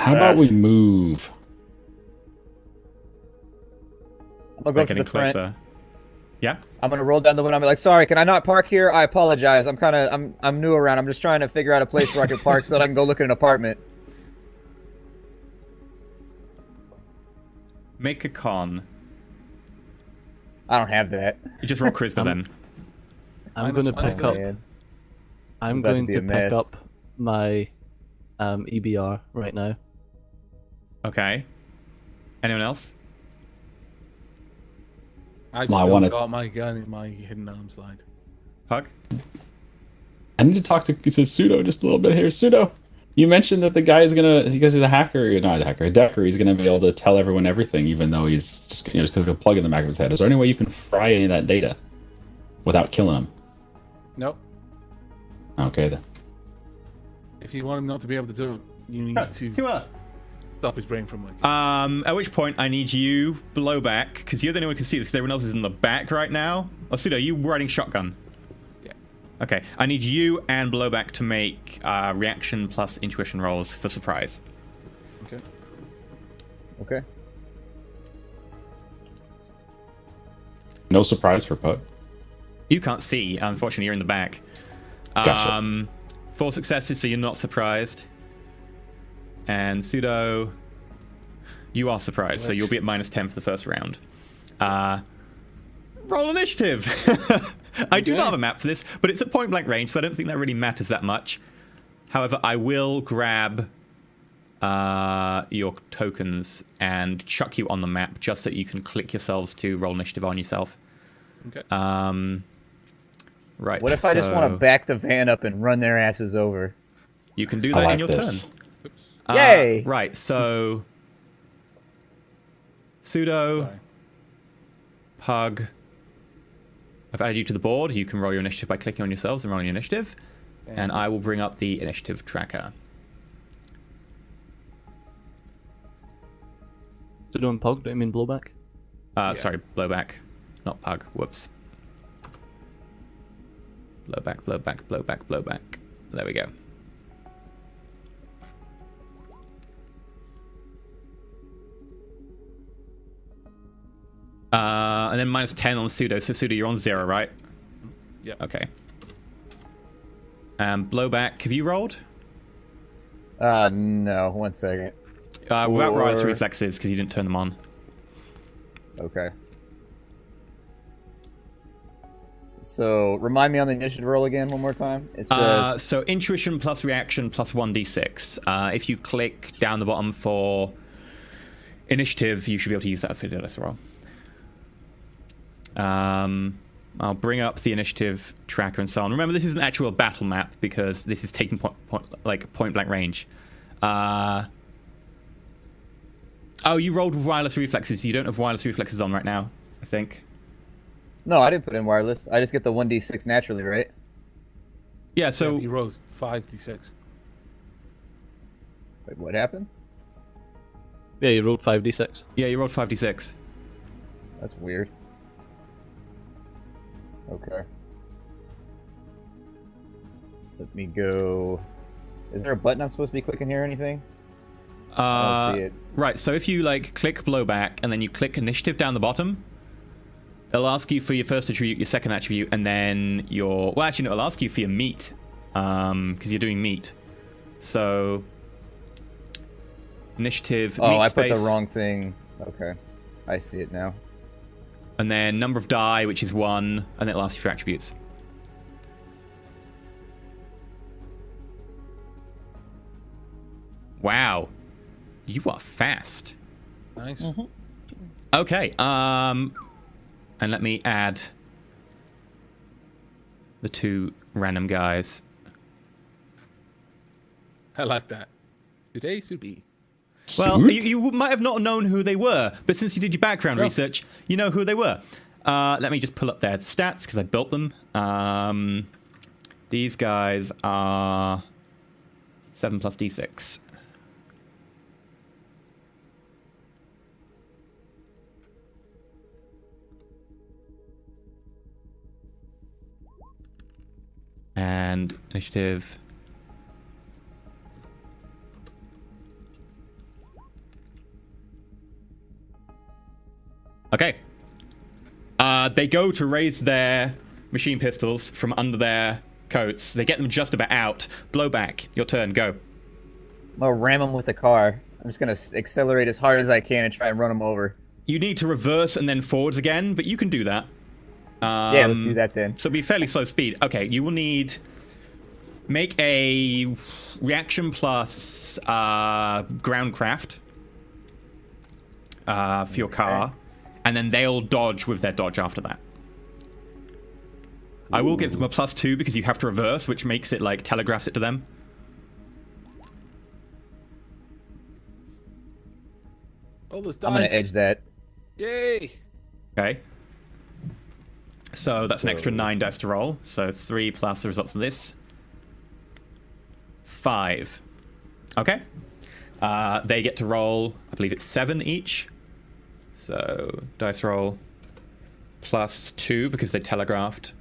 How about we move? I'm gonna go up to the front. Closer. Yeah. I'm gonna roll down the window. I'm like, sorry, can I not park here? I apologize. I'm new around. I'm just trying to figure out a place where I can park so that I can go look at an apartment. Make a con. I don't have that. You just roll charisma then. I'm going to pick up. I'm going to pick up my EBR right now. Okay. Anyone else? I've still got my gun in my hidden arm slide. Pug? I need to talk to Pseudo just a little bit here. Pseudo, you mentioned that the guy is gonna, because he's a hacker, not a hacker, a decker, he's gonna be able to tell everyone everything, even though he's just, just a plug in the back of his head. Is there any way you can fry any of that data without killing him? Nope. Okay then. If you want him not to be able to do it, you need to stop his brain from working. At which point I need you below back, because you're the only one who can see this, because everyone else is in the back right now. Oh, Pseudo, you riding shotgun? Yeah. Okay, I need you and below back to make reaction plus intuition rolls for surprise. Okay. Okay. No surprise for Pug. You can't see, unfortunately, you're in the back. Gotcha. 4 successes, so you're not surprised. And Pseudo, you are surprised, so you'll be at -10 for the first round. Roll initiative! I do not have a map for this, but it's at point blank range, so I don't think that really matters that much. However, I will grab your tokens and chuck you on the map just so you can click yourselves to roll initiative on yourself. Okay. Right. What if I just want to back the van up and run their asses over? You can do that in your turn. Yay! Right, so Pseudo, Sorry. Pug, I've added you to the board. You can roll your initiative by clicking on yourselves and rolling your initiative. And I will bring up the initiative tracker. So doing Pug, do you mean blowback? Sorry, blowback, not Pug. Whoops. Blowback, blowback, blowback, blowback. There we go. And then -10 on Pseudo. So Pseudo, you're on 0, right? Yeah. Okay. Blowback, have you rolled? No. 1 second. Without rider's reflexes, because you didn't turn them on. Okay. So, remind me on the initiative roll again one more time. It's just... So intuition plus reaction plus 1d6. If you click down the bottom for initiative, you should be able to use that for this roll. I'll bring up the initiative tracker and so on. Remember, this is an actual battle map because this is taking point blank range. Oh, you rolled with wireless reflexes. You don't have wireless reflexes on right now, I think. No, I didn't put in wireless. I just get the 1d6 naturally, right? Yeah, so... Yeah, he rolls 5d6. Wait, what happened? Yeah, you rolled 5d6. Yeah, you rolled 5d6. That's weird. Okay. Let me go... Is there a button I'm supposed to be clicking here or anything? I don't see it. Right, so if you click blowback and then you click initiative down the bottom, it'll ask you for your first attribute, your second attribute, and then your... Well, actually, no, it'll ask you for your meat, because you're doing meat. So, initiative, meat I space, put the wrong thing. Okay. I see it now. and then number of die, which is 1, and it'll ask you for attributes. Wow. You are fast. Nice. Okay, and let me add the 2 random guys. I like that. Suit A, Suit B. Well, you might have not known who they were, but since you did your background research, you know who they were. Let me just pull up their stats, because I built them. These guys are 7 plus d6. And initiative. They go to raise their machine pistols from under their coats. They get them just about out. Blowback, your turn, go. I'm gonna ram them with the car. I'm just gonna accelerate as hard as I can and try and run them over. You need to reverse and then forwards again, but you can do that. Yeah, let's do that then. So it'll be fairly slow speed. Okay, you will need... Make a reaction plus groundcraft for your car, and then they'll dodge with their dodge after that. I will give them a +2 because you have to reverse, which makes it like telegraphs it to them. Oh, there's dice. I'm gonna edge that. Yay! Okay. So that's an extra 9 dice to roll. So 3 plus the results of this. 5. Okay. They get to roll, I believe it's 7 each. So dice roll +2 because they telegraphed.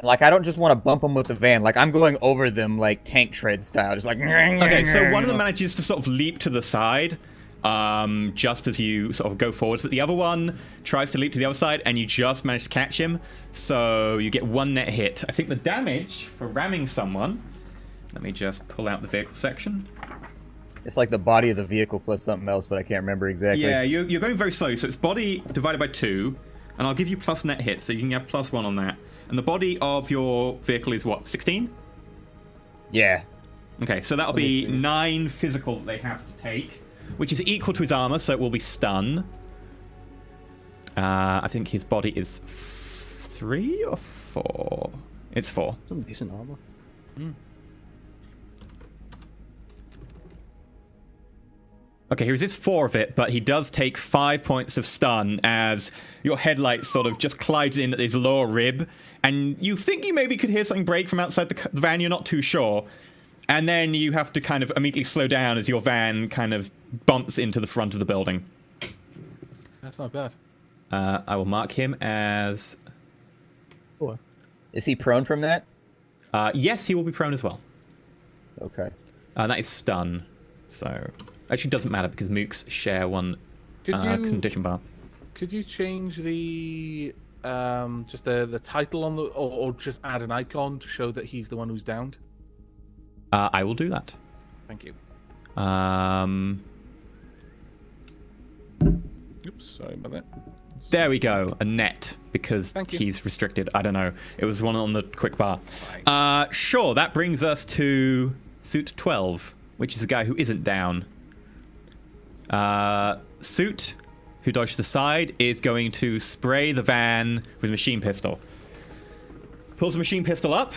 Like, I don't just want to bump them with the van. Like, I'm going over them like tank tread style. Just like... Okay, so one of them manages to sort of leap to the side just as you sort of go forwards, but the other one tries to leap to the other side and you just manage to catch him. So you get 1 net hit. I think the damage for ramming someone... Let me just pull out the vehicle section. It's like the body of the vehicle plus something else, but I can't remember exactly. Yeah, you're going very slow. So it's body divided by 2, and I'll give you plus net hit, so you can have +1 on that. And the body of your vehicle is what, 16? Yeah. Okay, so that'll be 9 physical that they have to take, which is equal to his armor, so it will be stun. I think his body is 3 or 4? It's 4. Some decent armor. Okay, he resists 4 of it, but he does take 5 points of stun as your headlight sort of just collides in at his lower rib, and you think you maybe could hear something break from outside the van, you're not too sure. And then you have to kind of immediately slow down as your van kind of bumps into the front of the building. That's not bad. I will mark him as... 4. Is he prone from that? Yes, he will be prone as well. Okay. That is stun, so... Actually doesn't matter because mooks share one condition bar. Could you change the just the title on the or just add an icon to show that he's the one who's downed? I will do that. Thank you. Oops, sorry about that. There we go, a net, because he's restricted. I don't know. It was one on the quick bar. Sure, that brings us to suit 12, which is a guy who isn't down. Suit, who dodged to the side, is going to spray the van with a machine pistol. Pulls the machine pistol up.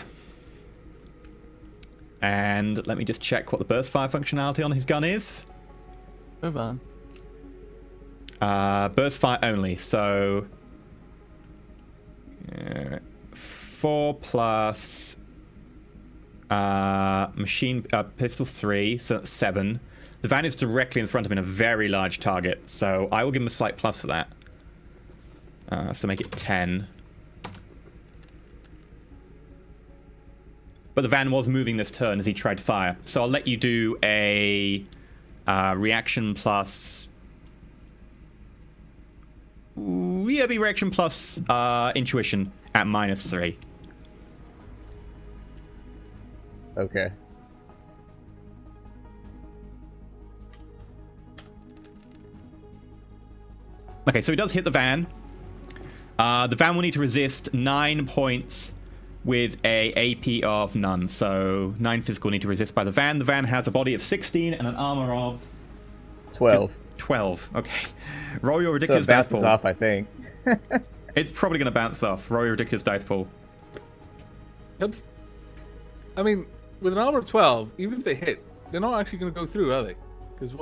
And let me just check what the burst fire functionality on his gun is. Move on. Burst fire only, so 4 plus machine pistol 3, so that's 7. The van is directly in front of him in a very large target, so I will give him a slight plus for that. So make it 10. But the van was moving this turn as he tried to fire, so I'll let you do a reaction plus... Yeah, be reaction plus intuition at -3. Okay. Okay, so he does hit the van. The van will need to resist 9 points with a AP of none. So 9 physical need to resist by the van. The van has a body of 16 and an armor of 12. 12. Okay. Roll your So ridiculous it dice bounces pool. off, I think. It's probably going to bounce off. Roll your ridiculous dice pool. I mean, with an armor of 12, even if they hit, they're not actually going to go through, are they?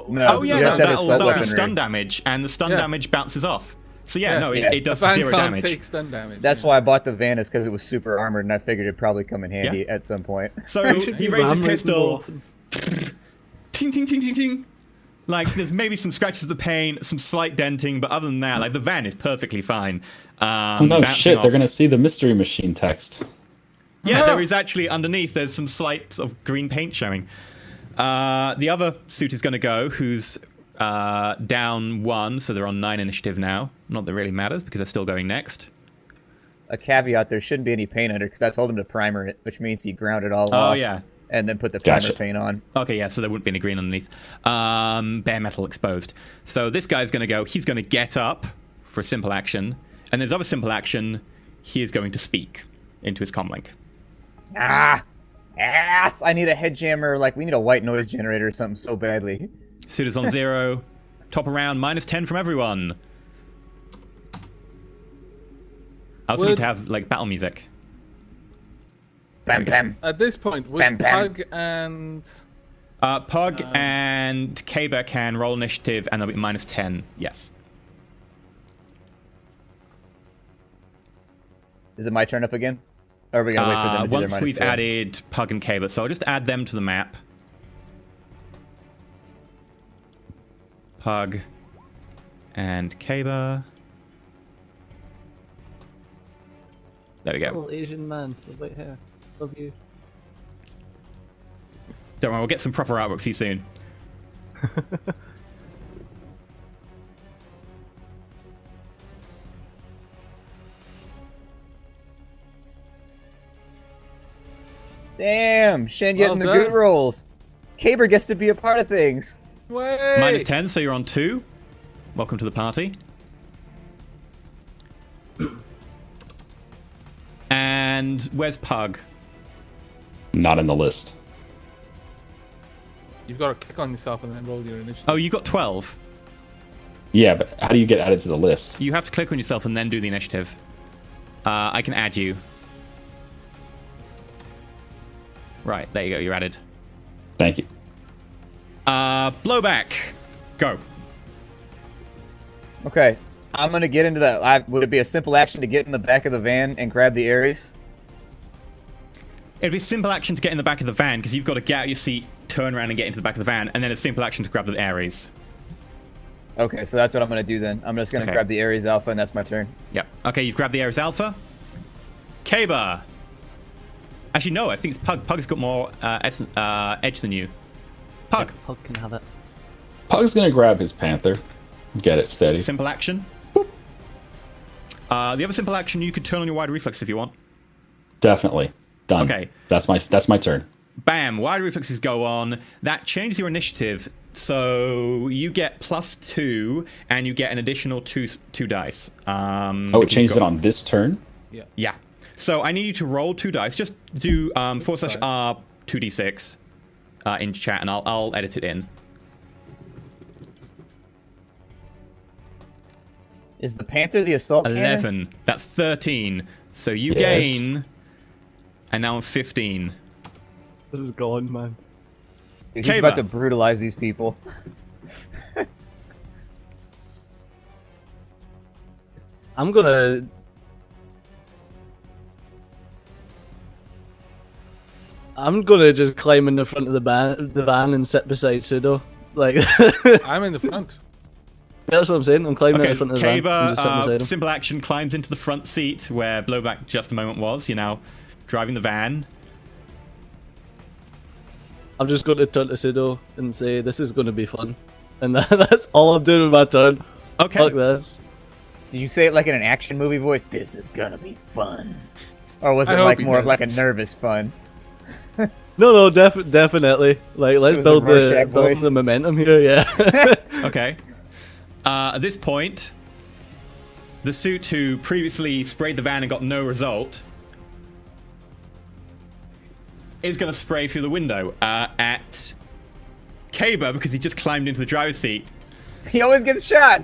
No, Oh yeah, you no, have to have that'll assault be weaponry. stun damage, and the stun damage bounces off. So yeah, no, it does The van 0 can't damage. take stun damage. That's why I bought the van, is because it was super armored, and I figured it'd probably come in handy at some point. So he raises his pistol. Ting, ting, ting, ting, ting. Like, there's maybe some scratches of the paint, some slight denting, but other than that, like, the van is perfectly fine. Oh no, shit, they're gonna see the mystery machine text. Yeah, there is actually, underneath, there's some slight sort of green paint showing. The other suit is gonna go, who's down 1, so they're on 9 initiative now. Not that it really matters, because they're still going next. A caveat, there shouldn't be any paint under, because I told him to primer it, which means he ground it all Oh, off. yeah. And then put the primer Gotcha. paint on. Okay, yeah, so there wouldn't be any green underneath. Bare metal exposed. So this guy's going to go, he's going to get up for a simple action. And there's other simple action, he is going to speak into his comlink. Ah! Ass! I need a head jammer, like, we need a white noise generator or something so badly. Suit is on 0. Top around, -10 from everyone. I also need to have, like, battle music. Bam, bam. At this point, would Bam, bam. Pug and... Pug and Kaber can roll initiative, and they'll be -10. Yes. Is it my turn up again? Or are we gonna wait for them to do Once their we've -2? added Pug and Kaber, so I'll just add them to the map. Pug and Kaber. There we go. Little Asian man with white hair. Love you. Don't worry, we'll get some proper artwork for you soon. Damn! Shen getting the Well good done. rolls. Kaber gets to be a part of things. Wait! -10, so you're on 2. Welcome to the party. And where's Pug? Not in the list. You've got to click on yourself and then roll your initiative. Oh, you got 12. Yeah, but how do you get added to the list? You have to click on yourself and then do the initiative. I can add you. Right, there you go, you're added. Thank you. Blowback. Go. Okay, I'm gonna get into that. Would it be a simple action to get in the back of the van and grab the Ares? It'd be a simple action to get in the back of the van, because you've got to get out of your seat, turn around and get into the back of the van, and then a simple action to grab the Ares. Okay, so that's what I'm gonna do then. I'm just gonna Okay. grab the Ares Alpha, and that's my turn. Yep. Okay, you've grabbed the Ares Alpha. Kaber. Actually, no, I think it's Pug. Pug's got more edge than you. Pug. Pug can have it. Pug's gonna grab his panther, get it steady. Simple action. Boop. The other simple action, you could turn on your wide reflex if you want. Definitely done. Okay. That's my turn. Bam, wide reflexes go on. That changes your initiative, so you get +2, and you get an additional two dice. Oh, it changed it on this turn. Yeah. So I need you to roll 2 dice. Just do /R 2d6 in chat, and I'll edit it in. Is the Panther the assault cannon? 11. That's 13. So you Yes. gain, and now I'm 15. This is gone, man. Dude, he's Kaber. about to brutalize these people. I'm gonna... just climb in the front of the van and sit beside Pseudo. Like, I'm in the front. that's what I'm saying. I'm climbing in Okay, the front of the van and just sitting beside Kaber, him. simple action, climbs into the front seat where Blowback just a moment was. You're now driving the van. I'm just going to turn to Pseudo and say, this is going to be fun. And that's all I'm doing with my turn. Okay. Fuck this. Did you say it like in an action movie voice? This is gonna be fun. Or was I it hope like he more of does. like a nervous fun? No, definitely. Like, let's was the build Rorschach build voice. the momentum here, yeah. Okay. At this point, the suit who previously sprayed the van and got no result is going to spray through the window at Kaber because he just climbed into the driver's seat. He always gets shot.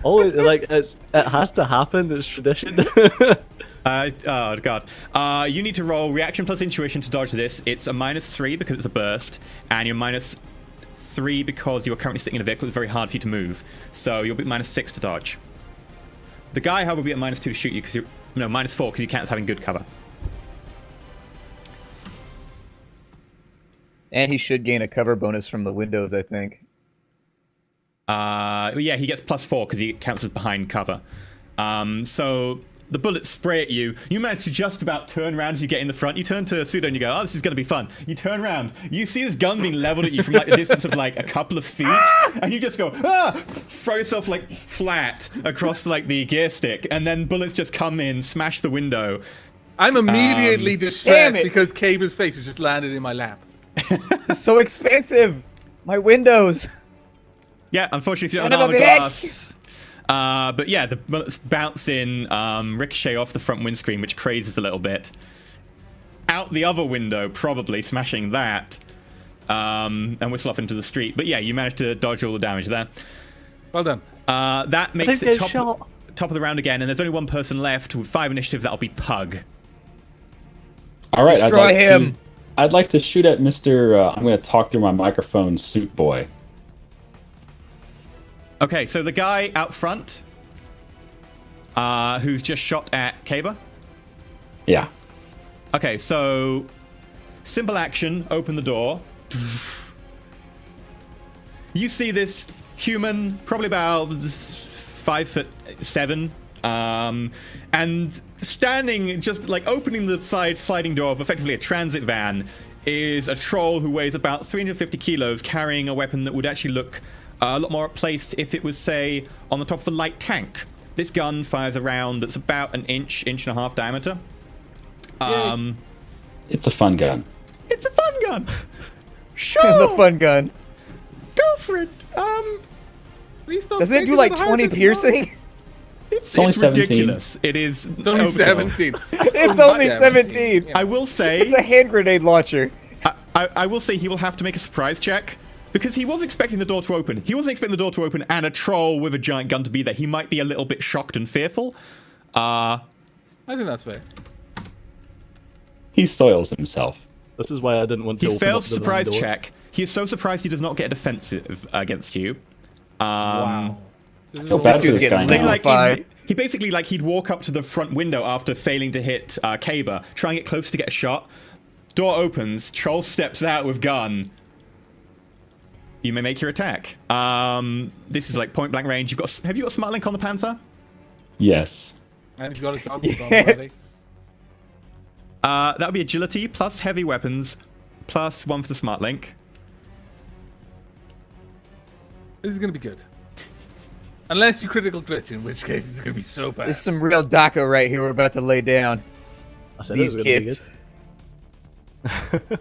Always, like, it has to happen. It's tradition. Oh god. You need to roll reaction plus intuition to dodge this. It's a -3 because it's a burst, and you're -3 because you are currently sitting in a vehicle. It's very hard for you to move, so you'll be -6 to dodge. The guy, however, will be at -2 to shoot you because you're -4 because you count as having good cover. And he should gain a cover bonus from the windows, I think. Yeah, he gets +4 because he counts as behind cover. So The bullets spray at you. You manage to just about turn around as you get in the front. You turn to Pseudo and you go, oh, this is going to be fun. You turn around. You see this gun being leveled at you from like a distance of like a couple of feet. And you just go, ah! Throw yourself like flat across like the gear stick. And then bullets just come in, smash the window. I'm immediately distressed because Caber's face has just landed in my lap. This is so expensive. My windows. Yeah, unfortunately, if you don't Son have of a armor bitch! glass. But yeah, the bullets bounce in, ricochet off the front windscreen, which crazes a little bit. Out the other window, probably smashing that, and whistle off into the street. But yeah, you managed to dodge all the damage there. Well done. That makes it top of the round again, and there's only one person left with 5 initiative. That'll be Pug. All right, Destroy him. I'd like to shoot at Mr. I'm going to talk through my microphone, Suit Boy. Okay, so the guy out front, who's just shot at Kaber. Yeah. Okay, so simple action, open the door. You see this human, probably about 5'7", and standing, just like opening the sliding door of effectively a transit van, is a troll who weighs about 350 kilos, carrying a weapon that would actually look a lot more placed if it was, say, on the top of a light tank. This gun fires a round that's about an inch and a half diameter. It's a fun gun. It's a fun gun. Sure. The fun gun. Go for it. Please stop Doesn't it do thinking like about 20 hard piercing? It's only 17. ridiculous. It is. It's only overkill. 17. It's only 17. I will say. It's a hand grenade launcher. I will say he will have to make a surprise check. Because he was expecting the door to open. He wasn't expecting the door to open and a troll with a giant gun to be there. He might be a little bit shocked and fearful. I think that's fair. He soils himself. This is why I didn't want to. He open fails up the the surprise door. check. He is so surprised he does not get a defensive against you. Wow. Feel bad for dude's this guy getting now. liquid. He basically, like, he'd walk up to the front window after failing to hit Kaber, try and get close to get a shot. Door opens, troll steps out with gun. You may make your attack. This is like point blank range. Have you got Smart Link on the Panther? Yes. And he's got a dog already. That would be agility plus heavy weapons plus 1 for the Smart Link. This is going to be good. Unless you critical glitch, in which case it's going to be so bad. There's some real Daco right here we're about to lay down. I said These it was kids. gonna be good.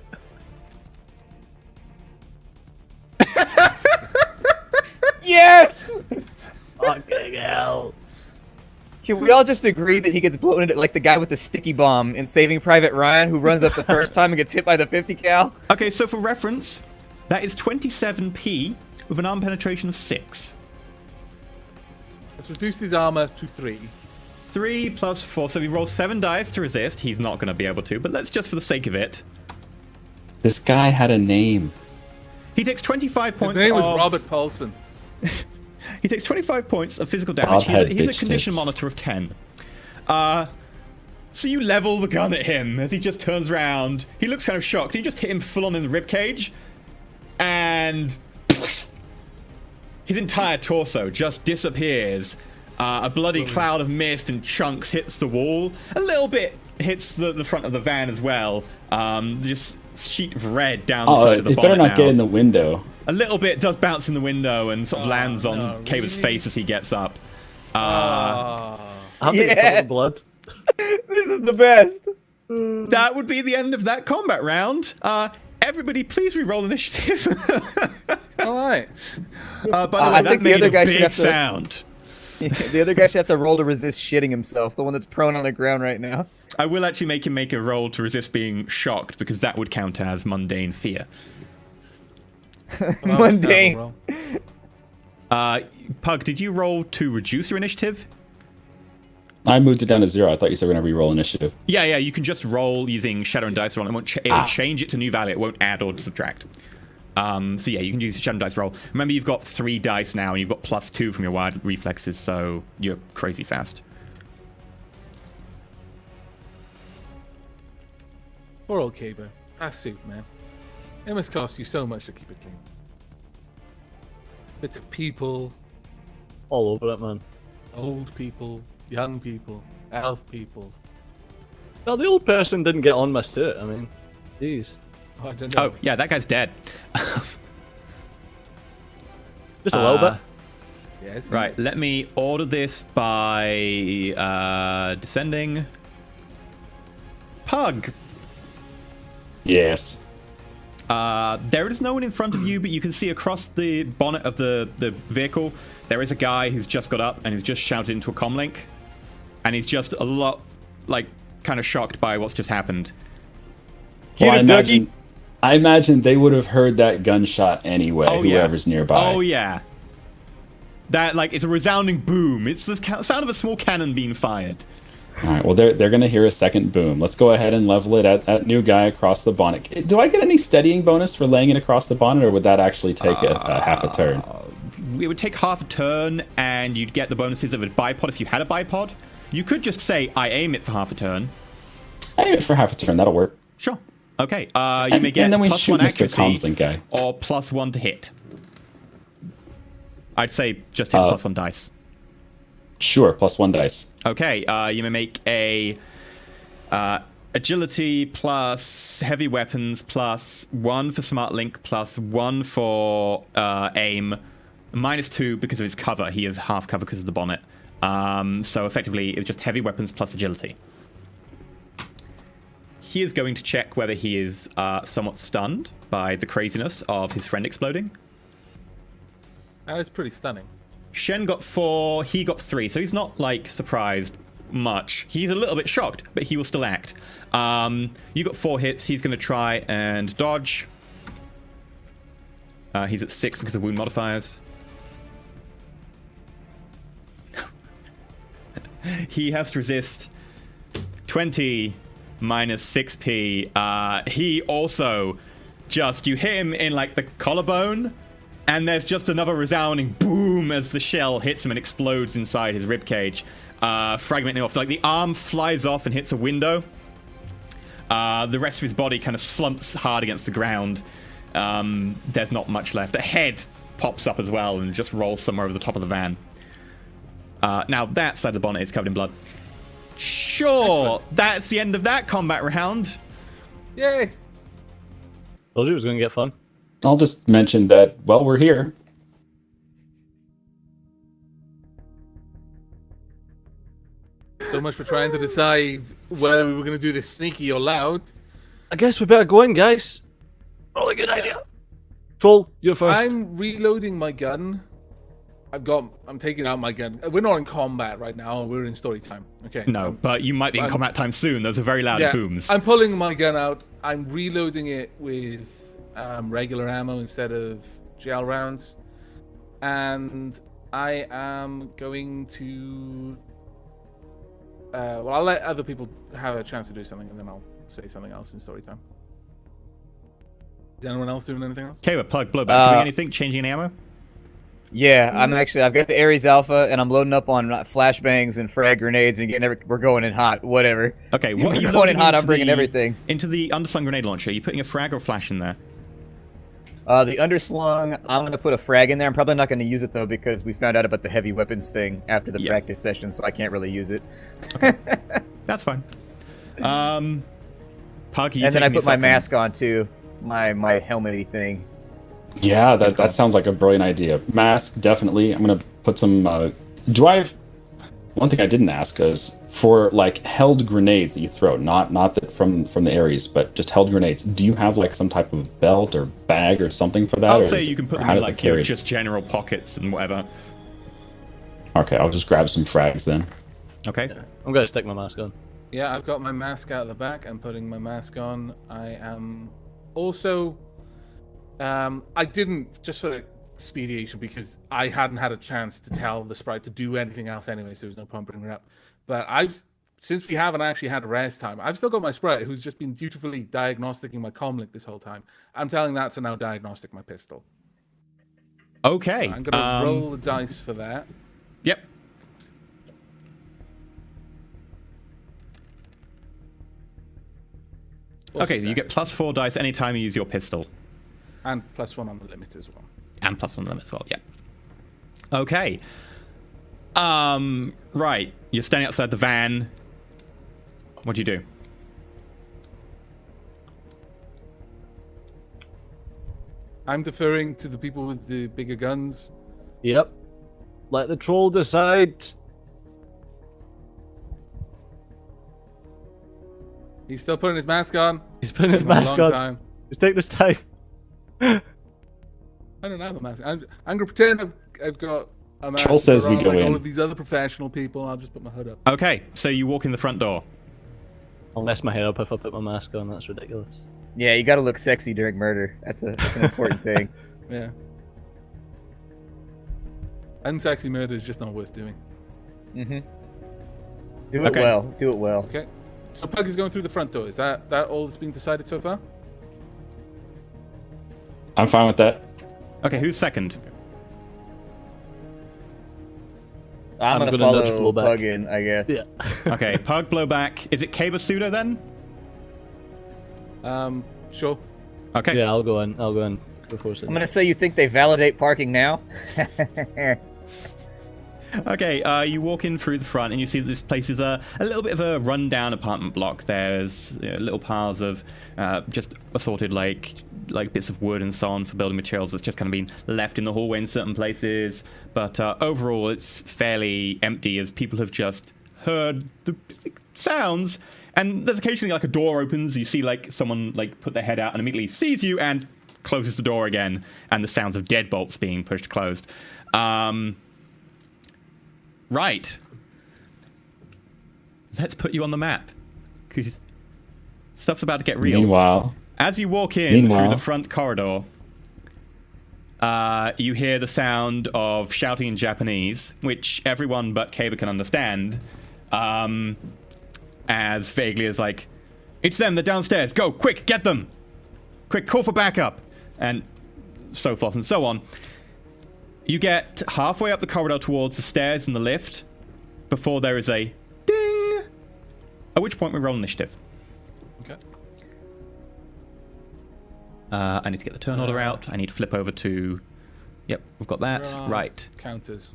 Yes! Fucking hell. Can we all just agree that he gets blown into like the guy with the sticky bomb in Saving Private Ryan who runs up the first time and gets hit by the 50 cal? Okay, so for reference, that is 27p with an arm penetration of 6. Let's reduce his armor to 3. 3 plus 4, so he rolls 7 dice to resist. He's not going to be able to, but let's just for the sake of it. This guy had a name. He takes 25 His points name was of... Robert Paulson. He takes 25 points of physical damage. He's a condition monitor of 10. So you level the gun at him as he just turns around. He looks kind of shocked. You just hit him full on in the ribcage. And... his entire torso just disappears. A bloody cloud of mist and chunks hits the wall. A little bit hits the front of the van as well. Just sheet of red down the side of the it bonnet better not now. get in the window. A little bit does bounce in the window and sort of lands on Kaber's face as he gets up. I think it's covered Yes! in blood. This is the best. That would be the end of that combat round. Everybody, please re-roll initiative. All right. By the way, I that think the made other a guy should big have to- sound. The other guy should have to roll to resist shitting himself, the one that's prone on the ground right now. I will actually make him make a roll to resist being shocked, because that would count as mundane fear. Mundane. Pug, did you roll to reduce your initiative? I moved it down to 0. I thought you said we're going to re-roll initiative. Yeah, you can just roll using Shadowrun dice roll. It won't it'll change it to new value. It won't add or subtract. So yeah, you can use the Shadowrun dice roll. Remember, you've got 3 dice now, and you've got +2 from your wild reflexes, so you're crazy fast. Poor old Caber. That suit, man. It must cost you so much to keep it clean. Bits of people, All over it, man. old people, young people. Elf people. Well, the old person didn't get on my suit. I mean, jeez. I don't know. Oh, yeah, that guy's dead. Just a little bit. Yes. Right, let me order this by descending. Pug. Yes. There is no one in front of you, but you can see across the bonnet of the vehicle, there is a guy who's just got up and who's just shouted into a comlink. And he's just a lot, like, kind of shocked by what's just happened. Well, Hit him, Dougie. I imagine they would have heard that gunshot anyway, whoever's nearby. Oh, yeah. That, like, it's a resounding boom. It's the sound of a small cannon being fired. All right, well, they're going to hear a second boom. Let's go ahead and level it at that new guy across the bonnet. Do I get any steadying bonus for laying it across the bonnet, or would that actually take a half a turn? It would take half a turn, and you'd get the bonuses of a bipod if you had a bipod. You could just say, I aim it for half a turn. I aim it for half a turn. That'll work. Sure. Okay. You may get and then we plus shoot 1 Mr. accuracy Comslink guy. or plus 1 to hit. I'd say just hit plus 1 dice. Sure, plus 1 dice. Okay. You may make a agility plus heavy weapons plus 1 for smart link plus 1 for aim. -2 because of his cover. He has half cover because of the bonnet. So effectively, it's just heavy weapons plus agility. He is going to check whether he is somewhat stunned by the craziness of his friend exploding. That is pretty stunning. Shen got 4, he got 3, so he's not, like, surprised much. He's a little bit shocked, but he will still act. You got 4 hits, he's going to try and dodge. He's at 6 because of wound modifiers. He has to resist 20 minus 6p. He also just, you hit him in like the collarbone, and there's just another resounding boom as the shell hits him and explodes inside his ribcage, fragmenting him off. Like the arm flies off and hits a window. The rest of his body kind of slumps hard against the ground. There's not much left. The head pops up as well and just rolls somewhere over the top of the van. Now that side of the bonnet is covered in blood. Sure, excellent. That's the end of that combat round. Yay! Told you it was going to get fun. I'll just mention that, well, we're here. So much for trying to decide whether we were going to do this sneaky or loud. I guess we better go in, guys. Probably a good idea. Troll, you're first. I'm reloading my gun. I'm taking out my gun. We're not in combat right now. We're in story time. Okay. No, but you might be in combat time soon. Those are very loud booms. I'm pulling my gun out. I'm reloading it with regular ammo instead of gel rounds. And I am going to... well, I'll let other people have a chance to do something, and then I'll say something else in story time. Is anyone else doing anything else? Okay, we're plug blowback. Doing anything? Changing any ammo? Yeah, I've got the Ares Alpha, and I'm loading up on flashbangs and frag grenades and we're going in hot, whatever. Okay, what are you going in hot? I'm bringing everything. Into the underslung grenade launcher, are you putting a frag or flash in there? The underslung, I'm going to put a frag in there. I'm probably not going to use it, though, because we found out about the heavy weapons thing after the practice session, so I can't really use it. Okay. That's fine. Puggy, and then I put my mask on, too. My helmety thing. Yeah, that sounds like a brilliant idea. Mask, definitely. I'm gonna put some. Do I have? One thing I didn't ask is for like held grenades that you throw, not that from the Ares, but just held grenades. Do you have like some type of belt or bag or something for that? I'll say you can put them in like just general pockets and whatever. Okay, I'll just grab some frags then. Okay. Yeah, I'm gonna stick my mask on. Yeah, I've got my mask out the back. I'm putting my mask on. I am also. I didn't, just for expediation, because I hadn't had a chance to tell the sprite to do anything else anyway, so there was no point bringing it up. But since we haven't actually had rest time, I've still got my sprite who's just been dutifully diagnosticking my comlink this whole time. I'm telling that to now diagnostic my pistol. Okay. So I'm going to roll the dice for that. Yep. Okay, so you get +4 dice anytime you use your pistol. And +1 on the limit as well. And +1 on the limit as well, yeah. Okay. Right. You're standing outside the van. What do you do? I'm deferring to the people with the bigger guns. Yep. Let the troll decide. He's still putting his mask on. He's putting his It's been a mask long on. time. He's taking his time. I don't have a mask. I'm gonna pretend I've got a mask. Troll says we like go in. all of these other professional people. I'll just put my hood up. Okay, so you walk in the front door. I'll mess my hair up if I put my mask on. That's ridiculous. Yeah, you gotta look sexy during murder. That's an important thing. Yeah. Unsexy murder is just not worth doing. Mm-hmm. Do it Okay. well. Do it well. Okay. So Pug is going through the front door. Is that all that's been decided so far? I'm fine with that. Okay, who's second? I'm gonna gonna nudge follow Blowback. Pug in, I guess. Yeah. Okay, Pug, Blowback. Is it Caber Pseudo then? Sure. Okay. Yeah, I'll go in. I'll go in before. I'm gonna say you think they validate parking now? Okay, you walk in through the front and you see that this place is a little bit of a rundown apartment block. There's little piles of just assorted like bits of wood and so on for building materials that's just kind of been left in the hallway in certain places. But overall, it's fairly empty as people have just heard the sounds. And there's occasionally like a door opens. You see like someone like put their head out and immediately sees you and closes the door again. And the sounds of deadbolts being pushed closed. Right. Let's put you on the map. 'Cause stuff's about to get real. Meanwhile, As you walk in through Meanwhile. the front corridor, you hear the sound of shouting in Japanese, which everyone but Kaber can understand, as vaguely as like, "It's them, they're downstairs, go, quick, get them! Quick, call for backup!" And so forth and so on. You get halfway up the corridor towards the stairs and the lift before there is a ding, at which point we roll initiative. Okay. I need to get the turn order out. I need to flip over to... Yep, we've got that. Where are Right. Counters.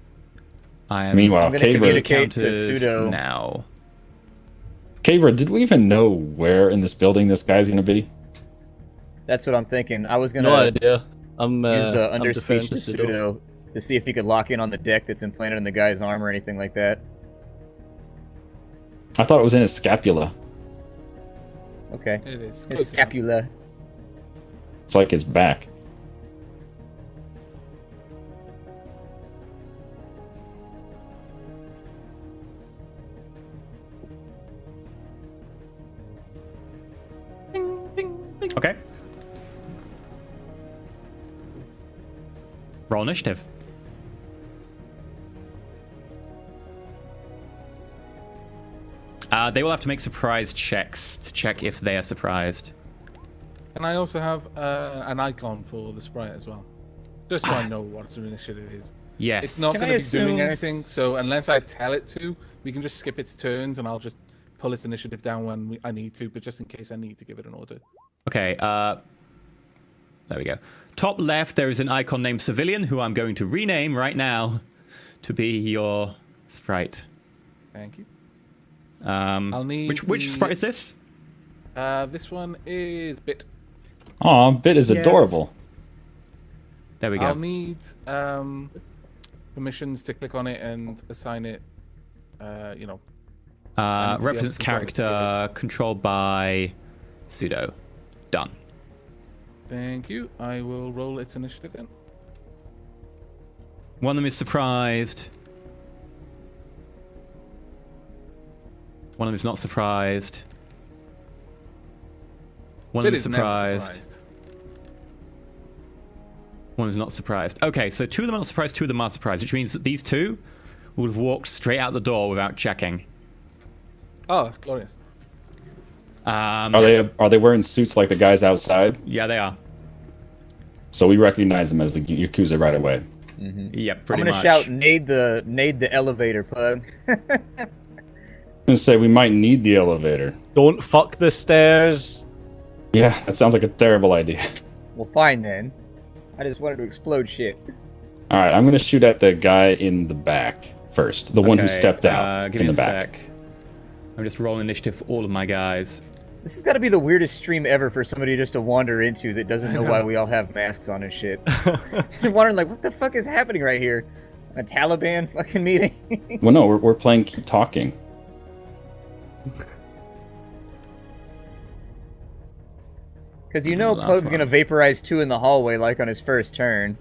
I am Meanwhile, I'm gonna Caver, communicate to counters Pseudo. now. Caver, did we even know where in this building this guy's gonna be? That's what I'm thinking. I was No gonna idea. I'm use the I'm underspeech deferring to Pseudo to see if he could lock in on the deck that's implanted in the guy's arm or anything like that. I thought it was in his scapula. Okay. It is. His scapula. It's like his back. Okay. Roll initiative. They will have to make surprise checks to check if they are surprised. And I also have an icon for the sprite as well. Just so I know what its initiative is. Yes. It's not Can going I to be doing assume- anything, so unless I tell it to, we can just skip its turns and I'll just pull its initiative down when I need to, but just in case I need to give it an order. Okay, there we go. Top left, there is an icon named Civilian, who I'm going to rename right now to be your sprite. Thank you. I'll need which the- sprite is this? This one is Bit. Aw, Bit is Yes. adorable. There we go. I'll need permissions to click on it and assign it, I need to be able Represents to control it character controlled by Pseudo. Done. Thank you. I will roll its initiative then. One of them is surprised. One of them is not surprised. One of Bit them is is never surprised. One is not surprised. Okay, so two of them are not surprised, two of them are surprised, which means that these two would have walked straight out the door without checking. Oh, that's glorious. Are they wearing suits like the guys outside? Yeah, they are. So we recognize them as the Yakuza right away. Yep, I'm pretty gonna much. shout, "Nade the elevator, Pug." I'm gonna say we might need the elevator. Don't fuck the stairs. Yeah, that sounds like a terrible idea. Well, fine then. I just wanted to explode shit. All right, I'm gonna shoot at the guy in the back first. The one who stepped out give in me the a back. sec. I'm just rolling initiative for all of my guys. This has got to be the weirdest stream ever for somebody just to wander into that doesn't know why we all have masks on and shit. You're wondering, like, what the fuck is happening right here? A Taliban fucking meeting? Well, no, we're playing Keep Talking. Because you know Pug's going to vaporize 2 in the hallway like on his first turn.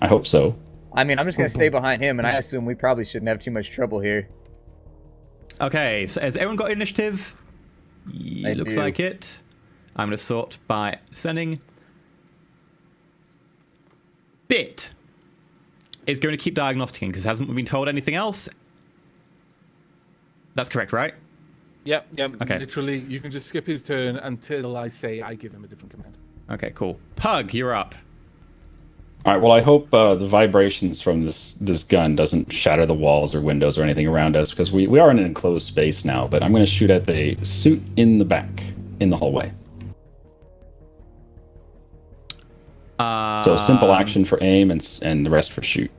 I hope so. I mean, I'm just going to stay behind him, and I assume we probably shouldn't have too much trouble here. Okay, so has everyone got initiative? Looks like it. I'm going to sort by sending. Bit is going to keep diagnosticing because hasn't been told anything else. That's correct, right? Yep. Okay. Literally, you can just skip his turn until I say I give him a different command. Okay, cool. Pug, you're up. All right. Well, I hope the vibrations from this gun doesn't shatter the walls or windows or anything around us, because we are in an enclosed space now. But I'm going to shoot at the suit in the back, in the hallway. So simple action for aim and the rest for shoot.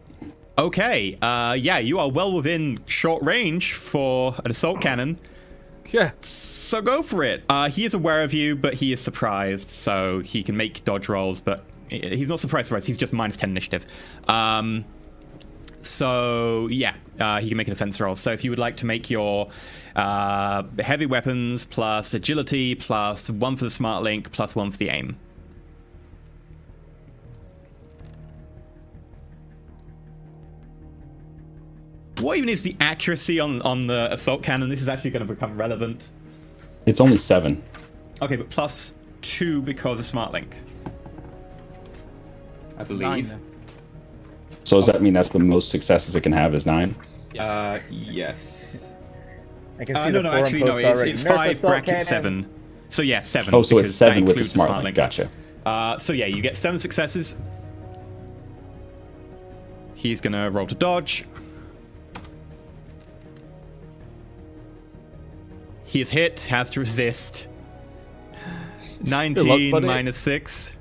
Okay. Yeah, you are well within short range for an assault cannon. Yeah. So go for it. He is aware of you, but he is surprised, so he can make dodge rolls, but he's not surprised. He's just minus 10 initiative. So yeah, he can make an offense roll. So if you would like to make your heavy weapons plus agility plus 1 for the smart link plus 1 for the aim. What even is the accuracy on the assault cannon? This is actually going to become relevant. It's only 7. Okay, but plus 2 because of smart link. I believe. 9. So does that mean that's the most successes it can have is 9? Yes. I can see No, the no, forum actually, post no, already. it's Nerf 5 assault bracket cannons. 7. So yeah, 7. Oh, so it's because that 7 with the includes smart link. Gotcha. So yeah, you get 7 successes. He's gonna roll to dodge. He is hit, has to resist. 19 buddy. minus 6.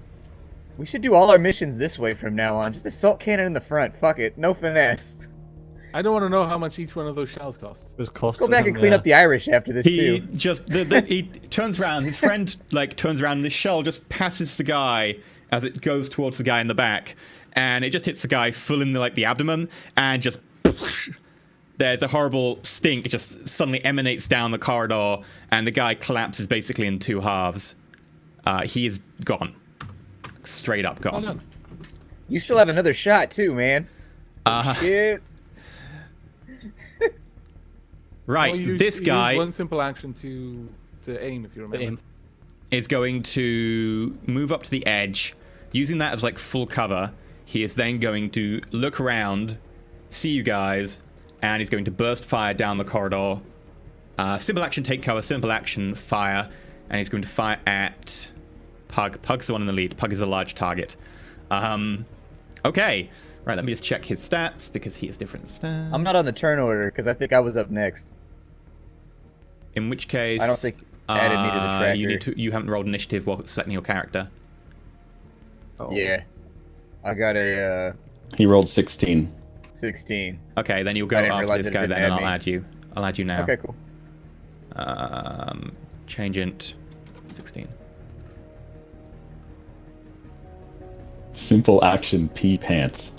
We should do all our missions this way from now on. Just assault cannon in the front. Fuck it. No finesse. I don't want to know how much each one of those shells cost. Let's Go back and clean up the Irish after this, He too. just he turns around. His friend turns around, and the shell just passes the guy as it goes towards the guy in the back, and it just hits the guy full in the abdomen, and just there's a horrible stink. It just suddenly emanates down the corridor, and the guy collapses basically in 2 halves. He is gone, straight up Well gone. done. You still have another shot, too, man. Shit. Right, Well, you this use guy one simple action to aim, if you remember. is going to move up to the edge, using that as full cover. He is then going to look around, see you guys, and he's going to burst fire down the corridor. Simple action, take cover. Simple action, fire. And he's going to fire at Pug. Pug's the one in the lead. Pug is a large target. Okay. Right, let me just check his stats, because he has different stats. I'm not on the turn order, because I think I was up next. In which case... I don't think added me to the tracker. You haven't rolled initiative while selecting your character. Oh. Yeah. I got a, He rolled 16. 16. Okay, then you'll go I didn't after realize this it guy didn't then, and add I'll me. add you. I'll add you now. Okay, cool. Change int 16. Simple action pee pants.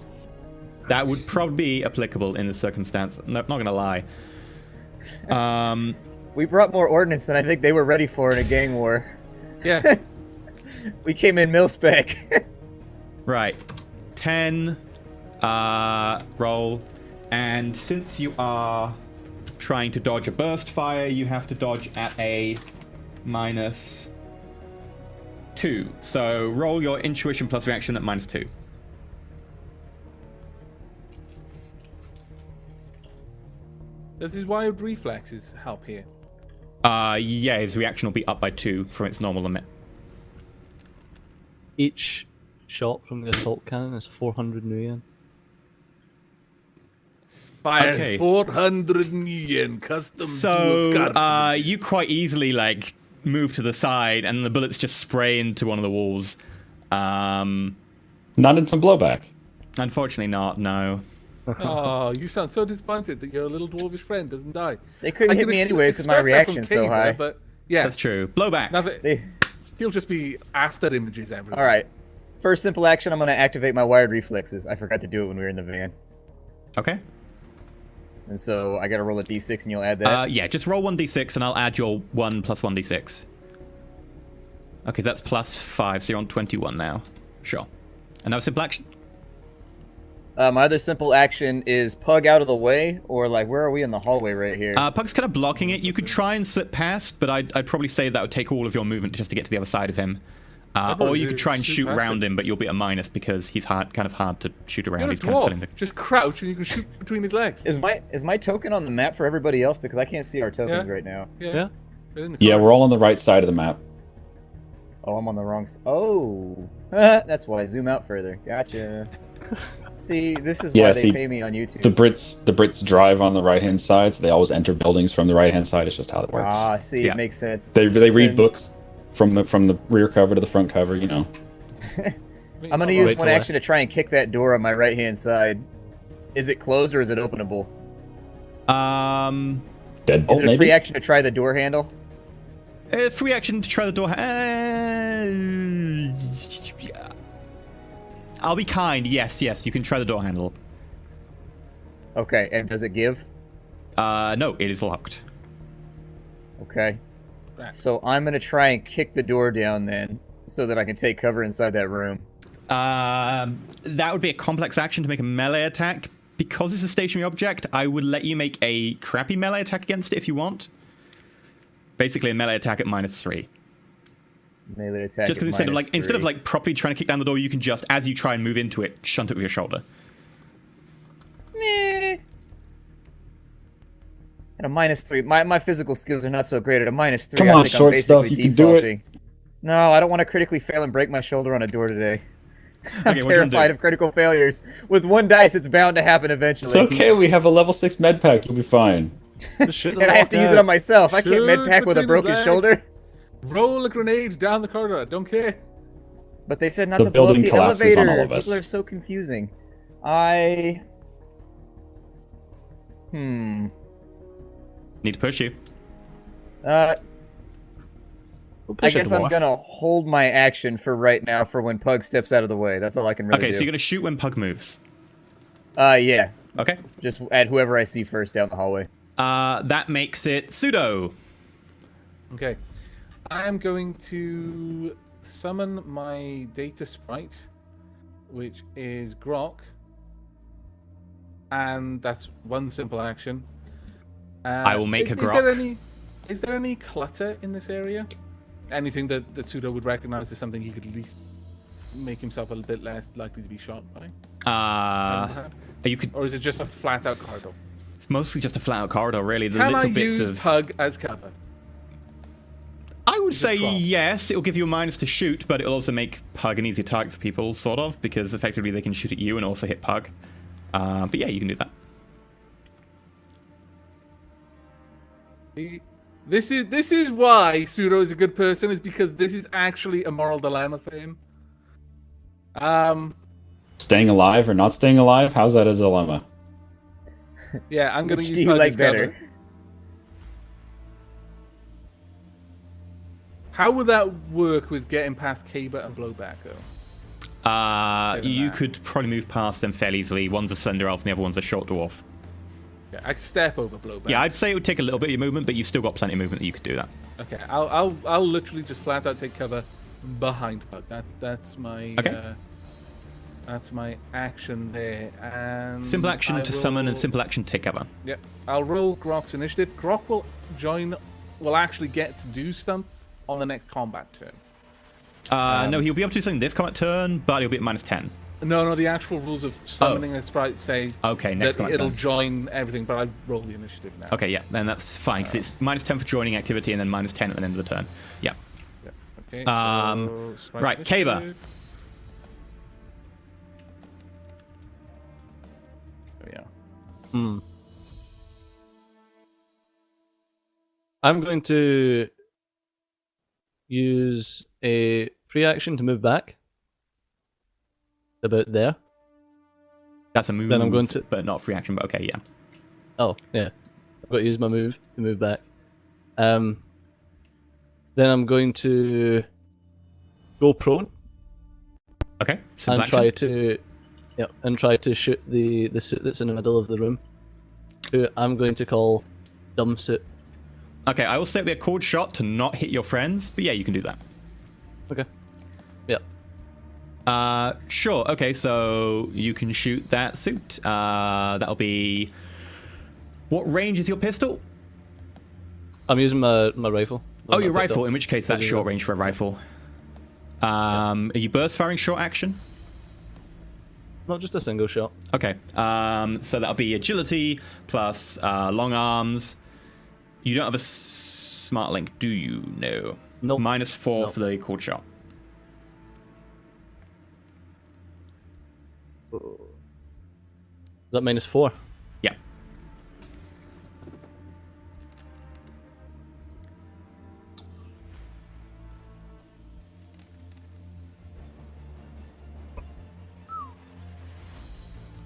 That would probably be applicable in this circumstance. No, not gonna lie. We brought more ordnance than I think they were ready for in a gang war. Yeah. We came in mil-spec. Right. 10. Roll. And since you are trying to dodge a burst fire, you have to dodge at a -2. So roll your intuition plus reaction at -2. Does his wild reflexes help here? Yeah, his reaction will be up by 2 from its normal limit. Each shot from the assault cannon is 400 nuyen. Fires Okay. 400 yen custom to a So, cartridge. you quite easily, move to the side, and the bullets just spray into one of the walls. Not in some blowback. Unfortunately not, no. Oh, you sound so disappointed that your little dwarvish friend doesn't die. They couldn't hit me anyways because my reaction's so high. But yeah, That's true. Blowback. He'll just be after images everywhere. All right. First simple action, I'm going to activate my wired reflexes. I forgot to do it when we were in the van. Okay. And so I got to roll a d6 and you'll add that? Yeah, just roll 1d6 and I'll add your 1 plus 1d6. Okay, that's plus 5, so you're on 21 now. Sure. And now simple action. My other simple action is Pug out of the way, or like, where are we in the hallway right here? Pug's kind of blocking it. You could try and slip past, but I'd probably say that would take all of your movement just to get to the other side of him. Or you could try and shoot around him, but you'll be at a minus because he's kind of hard to shoot around. He's kind of filling the... Just crouch and you can shoot between his legs. Is my token on the map for everybody else? Because I can't see our tokens right now. Yeah. Yeah, we're all on the right side of the map. Oh, I'm on the wrong side. Oh, that's why. Zoom out further. Gotcha. See, this is why they pay me on YouTube. The Brits drive on the right-hand side, so they always enter buildings from the right-hand side. It's just how it works. Ah, see, it makes sense. They read books from the rear cover to the front cover, you know. I'm gonna use one action to try and kick that door on my right-hand side. Is it closed or is it openable? Deadbolt, is it a free action to try the door handle? Free action to try the door. I'll be kind. Yes, you can try the door handle. Okay, and does it give? No, it is locked. Okay. So I'm gonna try and kick the door down then, so that I can take cover inside that room. That would be a complex action to make a melee attack. Because it's a stationary object, I would let you make a crappy melee attack against it if you want. Basically, a melee attack at -3. Melee attack. Just because instead of properly trying to kick down the door, you can just, as you try and move into it, shunt it with your shoulder. Meh. At a -3, my physical skills are not so great. At a -3, Come on, short stuff, you can do it. No, I don't want to critically fail and break my shoulder on a door today. I'm Okay, terrified of critical failures. With one dice, it's bound to happen eventually. It's okay, we have a level 6 med pack, you'll be fine. And I have to use it on myself. I can't med pack with a broken shoulder. Roll a grenade down the corridor. Don't care. But they said not to blow up the elevator. People are so confusing. Need to push you. I guess I'm gonna hold my action for right now for when Pug steps out of the way. That's all I can really do. Okay, so you're gonna shoot when Pug moves. Yeah. Okay. Just at whoever I see first down the hallway. That makes it Pseudo. Okay. I am going to summon my data sprite, which is Grok. And that's one simple action. I will make a Grok. Is there any clutter in this area? Anything that Pseudo would recognize as something he could at least make himself a little bit less likely to be shot by? Or is it just a flat-out corridor? It's mostly just a flat-out corridor, really. The Can little I bits use of Pug as cover? I would say yes. It'll give you a minus to shoot, but it'll also make Pug an easier target for people, sort of, because effectively they can shoot at you and also hit Pug. But yeah, you can do that. This is why Pseudo is a good person, is because this is actually a moral dilemma for him. Staying alive or not staying alive? How's that a dilemma? Yeah, I'm gonna Which use do you Pug like as cover. better? How would that work with getting past Kaba and Blowback, though? You could probably move past them fairly easily. One's a slender elf and the other one's a short dwarf. Yeah, I could step over Blowback. Yeah, I'd say it would take a little bit of your movement, but you've still got plenty of movement that you could do that. Okay, I'll literally just flat out take cover behind Pug. That's my that's my action there. And simple action to summon and simple action to take cover. Yep. I'll roll Grok's initiative. Grok will actually get to do stuff on the next combat turn. No, he'll be able to do something this combat turn, but he'll be at -10. No, the actual rules of summoning a sprite say next that it'll join everything, but I roll the initiative now. Okay, yeah, then that's fine, because it's -10 for joining activity and then -10 at the end of the turn. Yeah. Okay, right, Kaba. There we are. I'm going to use a free action to move back. About there. That's a move. Then I'm going to... But not free action, but okay, yeah. Oh, yeah. I've got to use my move to move back. Then I'm going to go prone. Okay. Simple And action. try to shoot the suit that's in the middle of the room. Who I'm going to call Dumb Suit. Okay, I will set the accord shot to not hit your friends, but yeah, you can do that. Okay. Yep. Sure. Okay, so you can shoot that suit. That'll be... What range is your pistol? I'm using my rifle. Oh, your rifle, in which case that's short range for a rifle. Are you burst firing short action? Not just a single shot. Okay, so that'll be agility plus long arms. You don't have a smart link, do you? No. Nope. -4 Nope. for the cord shot. Is that -4? Yeah.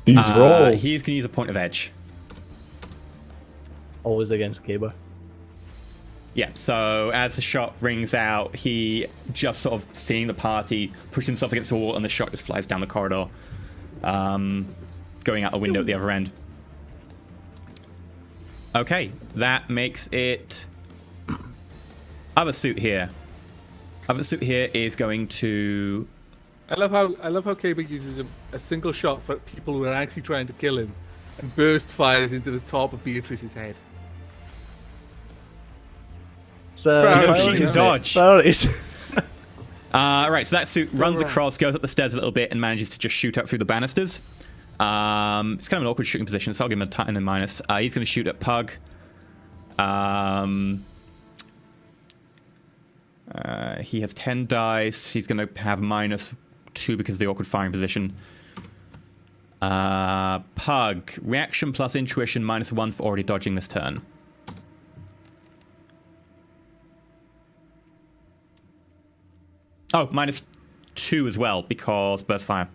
These rolls. He's going to use a point of edge. Always against Caber. Yeah, so as the shot rings out, he just sort of seeing the party push himself against the wall, and the shot just flies down the corridor, going out the window at the other end. Okay, that makes it... Other suit here. Other suit here is going to... I love how Kaber uses a single shot for people who are actually trying to kill him, and burst fires into the top of Beatrice's head. So Priorities, she can isn't it? dodge. Priorities. Right, so that suit runs right. across, goes up the stairs a little bit, and manages to just shoot up through the banisters. It's kind of an awkward shooting position, so I'll give him a titan and minus. He's going to shoot at Pug. He has 10 dice. He's going to have -2 because of the awkward firing position. Pug, reaction plus intuition -1 for already dodging this turn. Oh, -2 as well because burst fire.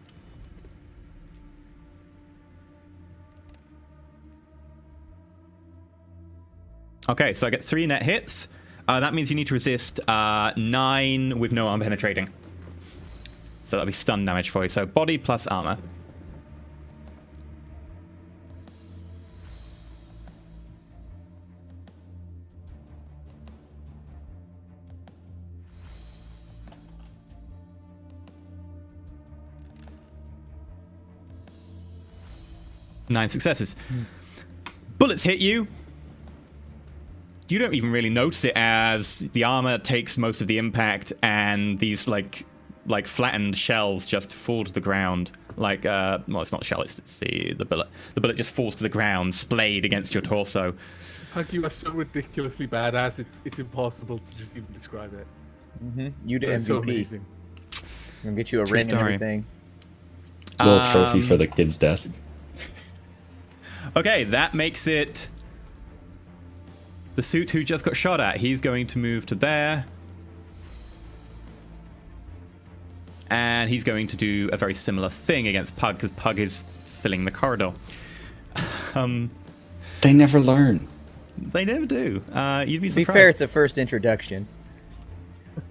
Okay, so I get 3 net hits. That means you need to resist 9 with no armor penetrating. So that'll be stun damage for you. So body plus armor. Nine successes. Bullets hit you. You don't even really notice it as the armor takes most of the impact, and these like flattened shells just fall to the ground. Like well, it's not shell, it's the bullet. The bullet just falls to the ground, splayed against your torso. Like, you are so ridiculously badass. It's impossible to just even describe it. You did MVP. It's so amazing. I'm gonna get you a It's a true ring and story. everything. Little trophy for the kid's desk. Okay, that makes it the suit who just got shot at. He's going to move to there. And he's going to do a very similar thing against Pug, because Pug is filling the corridor. They never learn. They never do. You'd be To be surprised. fair, it's a first introduction.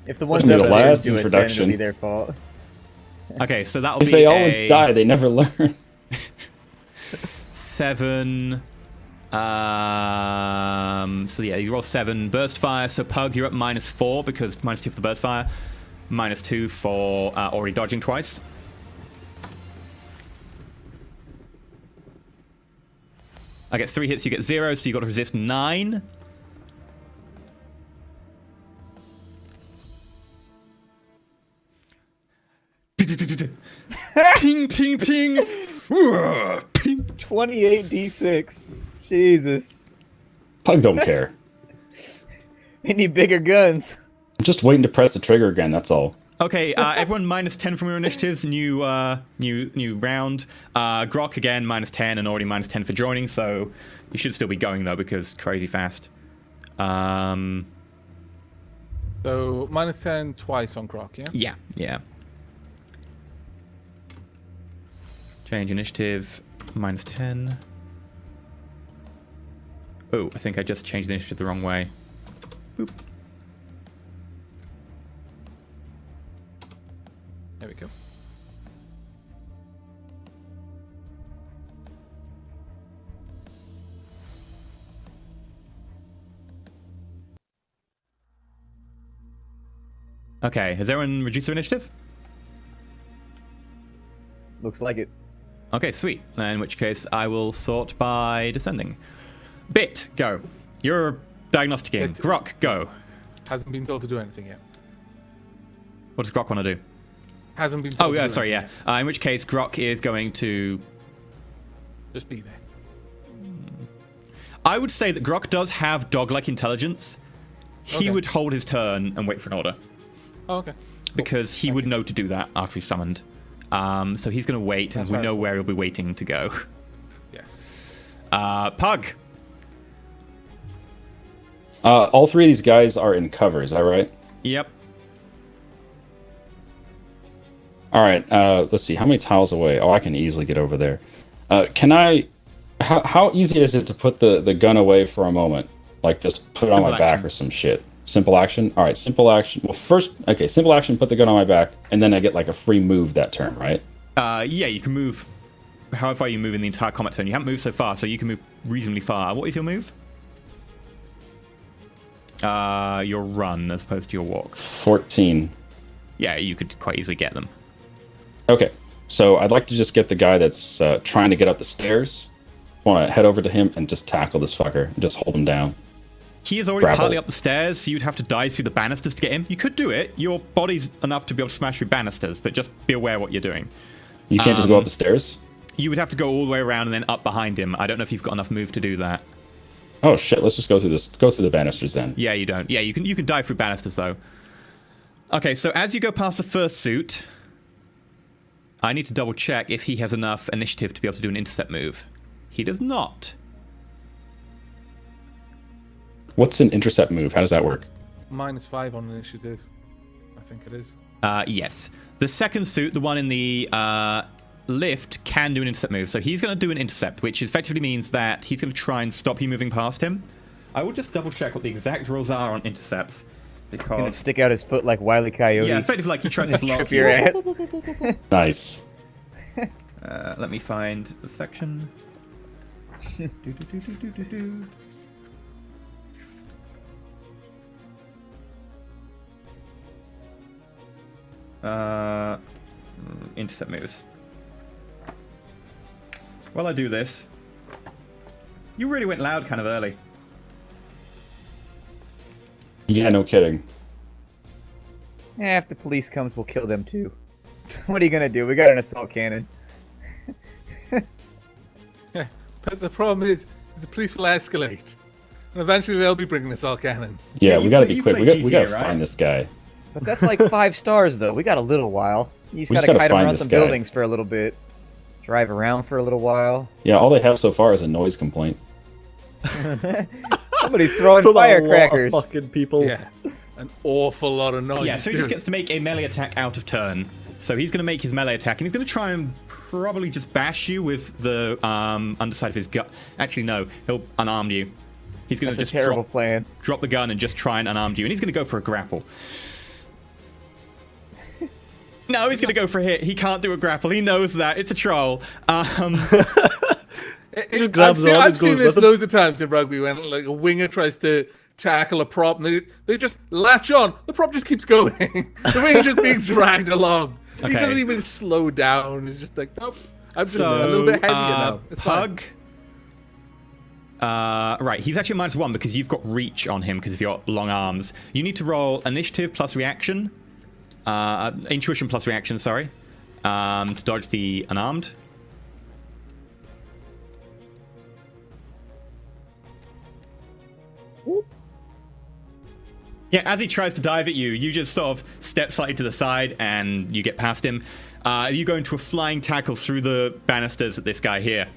If the ones Wasn't the upstairs last do it, then it'll introduction. be their fault. Okay, so that'll If be they always die, they never learn. 7. So yeah, you roll 7 burst fire. So Pug, you're up -4 because -2 for the burst fire, -2 for already dodging twice. I get 3 hits, you get 0, so you got to resist 9. Ping, ping, ping. Ping. 28d6. Jesus. Pug don't care. They need bigger guns. I'm just waiting to press the trigger again, that's all. Okay, everyone -10 from your initiatives. New round. Grok again -10 and already -10 for joining. So you should still be going though because crazy fast. So -10 twice on Grok, yeah? Yeah. Change initiative. -10. Oh, I think I just changed the initiative the wrong way. Boop. There we go. Okay, has everyone reduced their initiative? Looks like it. Okay, sweet. In which case, I will sort by descending. Bit, go. You're diagnosticating. Grok, go. Hasn't been told to do anything yet. What does Grok want to do? Hasn't been told Oh, to yeah, do sorry, yeah. anything yet. In which case, Grok is going to... Just be there. I would say that Grok does have dog-like intelligence. He Okay. would hold his turn and wait for an order. Oh, okay. Because he would know to do that after he's summoned. So he's going to wait, and That's we right. know where he'll be waiting to go. Yes. Pug. All three of these guys are in cover, is that right? Yep. All right, let's see. How many tiles away? Oh, I can easily get over there. Can I... How easy is it to put the gun away for a moment? Like, just put it on Simple my back action. or some shit? Simple action? All right, simple action. Well, first... Okay, simple action, put the gun on my back, and then I get, like, a free move that turn, right? Yeah, you can move however far you move in the entire combat turn. You haven't moved so far, so you can move reasonably far. What is your move? Your run as opposed to your walk. 14. Yeah, you could quite easily get them. Okay, so I'd like to just get the guy that's trying to get up the stairs. Want to head over to him and just tackle this fucker and just hold him down. He is already Grapple. partly up the stairs, so you'd have to dive through the banisters to get him. You could do it. Your body's enough to be able to smash through banisters, but just be aware what you're doing. You can't just go up the stairs? You would have to go all the way around and then up behind him. I don't know if you've got enough move to do that. Oh shit, let's just go through this. Go through the banisters then. Yeah, you don't. Yeah, you can dive through banisters though. Okay, so as you go past the first suit, I need to double check if he has enough initiative to be able to do an intercept move. He does not. What's an intercept move? How does that work? -5 on initiative. I think it is. Yes. The second suit, the one in the lift, can do an intercept move. So he's going to do an intercept, which effectively means that he's going to try and stop you moving past him. I will just double check what the exact rules are on intercepts. He's gonna Because... stick out his foot like Wile E. Coyote. Yeah, effectively like he tries to Just block trip you. your ass. Nice. Let me find the section. Do. Intercept moves. While I do this, you really went loud kind of early. Yeah, no kidding. If the police comes, we'll kill them too. What are you gonna do? We got an assault cannon. Yeah, but the problem is the police will escalate, and eventually they'll be bringing assault cannons. Yeah, Yeah, we you gotta play- be you quick. play We gotta GTA, right? find this guy. But that's like 5 stars though. We got a little while. You just We just gotta gotta kite find around this some guy. buildings for a little bit. Drive around for a little while. Yeah, all they have so far is a noise complaint. Somebody's throwing From a lot of firecrackers. fucking people. Yeah, an awful lot of noise. Yeah, so he just dude. gets to make a melee attack out of turn. So he's going to make his melee attack, and he's going to try and probably just bash you with the underside of his gut. Actually, no, he'll unarm you. He's going That's to a just terrible plan. drop the gun and just try and unarm you, and he's going to go for a grapple. No, he's going to go for a hit. He can't do a grapple. He knows that. It's a troll. Just grabs on and I've seen goes this with him. loads of times in rugby when like a winger tries to tackle a prop and they just latch on. The prop just keeps going. The winger's just being dragged along. He Okay. doesn't even slow down. He's just like, nope. I'm just So, a little bit heavier now. It's fine. Pug. Right, he's actually -1 because you've got reach on him because of your long arms. You need to roll initiative plus reaction. Intuition plus reaction, sorry. To dodge the unarmed. Yeah, as he tries to dive at you, you just sort of step slightly to the side and you get past him. You go into a flying tackle through the banisters at this guy here.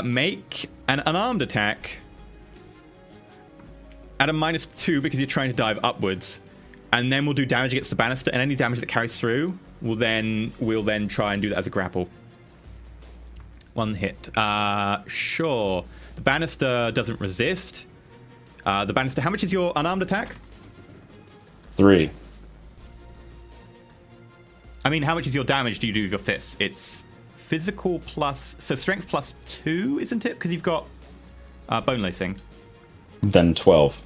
Make an unarmed attack at a -2 because you're trying to dive upwards. And then we'll do damage against the banister, and any damage that carries through, we'll then try and do that as a grapple. One hit. Sure. The banister doesn't resist. The banister, how much is your unarmed attack? 3. I mean, how much is your damage do you do with your fists? It's physical plus... So strength plus 2, isn't it? Because you've got bone lacing. Then 12.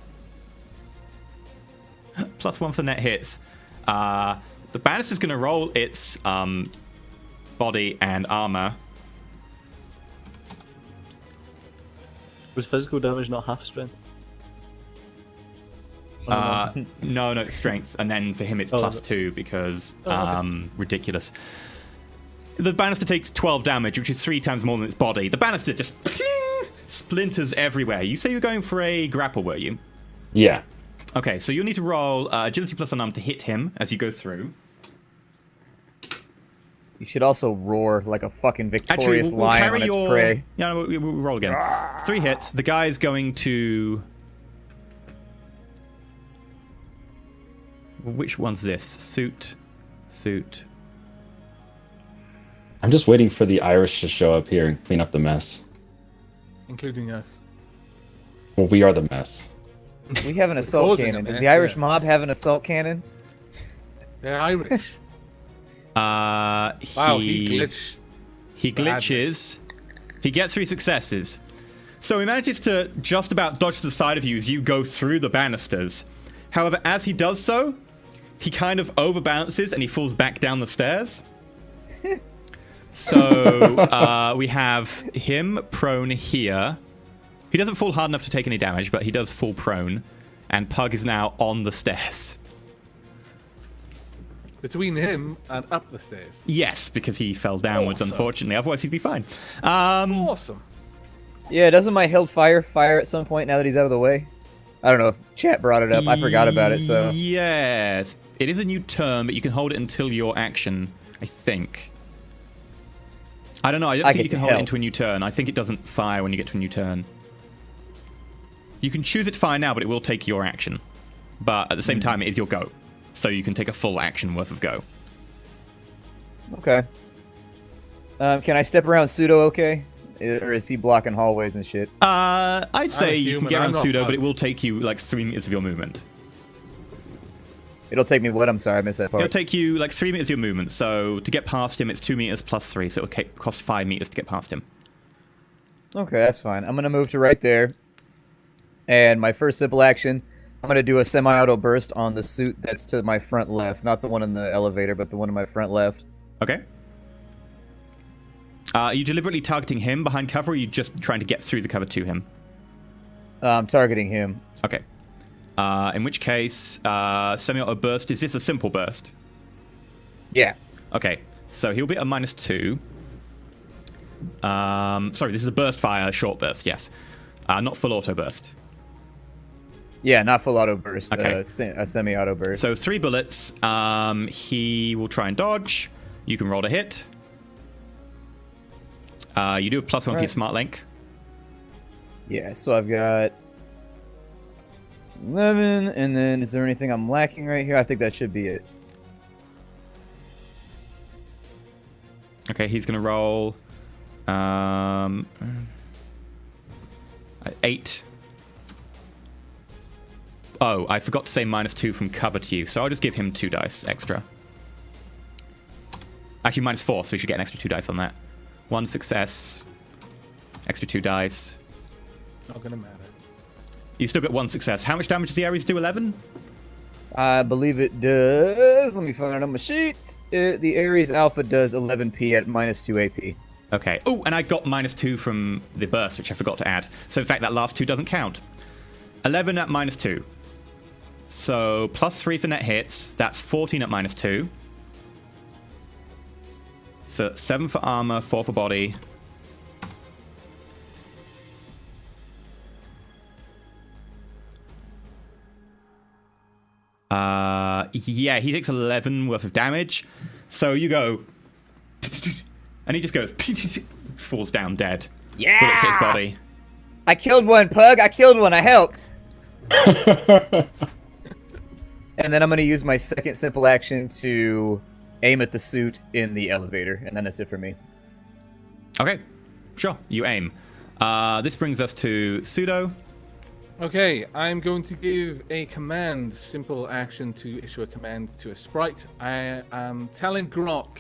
Plus 1 for net hits. The banister's going to roll its body and armor. Was physical damage not half strength? No, it's strength, and then for him it's plus 2 because ridiculous. The banister takes 12 damage, which is 3 times more than its body. The banister just splinters everywhere. You say you're going for a grapple, were you? Yeah. Okay, so you'll need to roll agility plus unarmed to hit him as you go through. You should also roar like a fucking victorious Actually, we'll lion carry on its your... prey. Yeah, no, we'll roll again. 3 hits. The guy's going to... Which one's this? Suit. I'm just waiting for the Irish to show up here and clean up the mess. Including us. Well, we are the mess. We have an assault causing a cannon. Does mess, the Irish yeah. mob have an assault cannon? They're Irish. Wow, he glitched. He glitches. He gets 3 successes. So he manages to just about dodge to the side of you as you go through the banisters. However, as he does so, he kind of overbalances and he falls back down the stairs. So we have him prone here. He doesn't fall hard enough to take any damage, but he does fall prone. And Pug is now on the stairs. Between him and up the stairs. Yes, because he fell downwards, Awesome. unfortunately. Otherwise, he'd be fine. Awesome. Yeah, doesn't my held fire at some point now that he's out of the way? I don't know. Chat brought it up. I forgot about it, so... Yes. It is a new turn, but you can hold it until your action, I think. I don't know. I don't think you can hold it into a new turn. I think it doesn't fire when you get to a new turn. You can choose it to fire now, but it will take your action. But at the same time, it is your go. So you can take a full action worth of go. Okay. Can I step around Pseudo okay? Or is he blocking hallways and shit? I'd say you can human, get I'm around not pseudo, Pug. but it will take you like 3 meters of your movement. It'll take me what? I'm sorry, I missed that part. It'll take you like 3 meters of your movement. So to get past him, it's 2 meters plus 3. So it'll cost 5 meters to get past him. Okay, that's fine. I'm going to move to right there. And my first simple action, I'm going to do a semi-auto burst on the suit that's to my front left. Not the one in the elevator, but the one in my front left. Okay. Are you deliberately targeting him behind cover, or are you just trying to get through the cover to him? I'm targeting him. Okay. In which case, semi-auto burst, is this a simple burst? Yeah. Okay, so he'll be at a -2. Sorry, this is a burst fire, short burst, yes. Not full auto burst. Yeah, not full auto burst. Okay. A semi-auto burst. So 3 bullets. He will try and dodge. You can roll to hit. You do have +1 for your smart link. Yeah, so I've got 11, and then is there anything I'm lacking right here? I think that should be it. Okay, he's going to roll 8. Oh, I forgot to say -2 from cover to you, so I'll just give him 2 dice extra. Actually, -4, so we should get an extra 2 dice on that. 1 success, extra 2 dice. Not gonna matter. You still got 1 success. How much damage does the Ares do? 11? I believe it does. Let me find it on my sheet. The Ares Alpha does 11p at -2 AP. Okay. Oh, and I got -2 from the burst, which I forgot to add. So in fact, that last 2 doesn't count. 11 at -2. So +3 for net hits. That's 14 at -2. So 7 for armor, 4 for body. Yeah, he takes 11 worth of damage. So you go, and he just goes, falls down dead. Yeah! Bullets hit his body. I killed one, Pug. I killed one. I helped. And then I'm going to use my second simple action to aim at the suit in the elevator. And then that's it for me. Okay. Sure, you aim. This brings us to Pseudo. Okay, I'm going to give a command, simple action to issue a command to a sprite. I am telling Grok,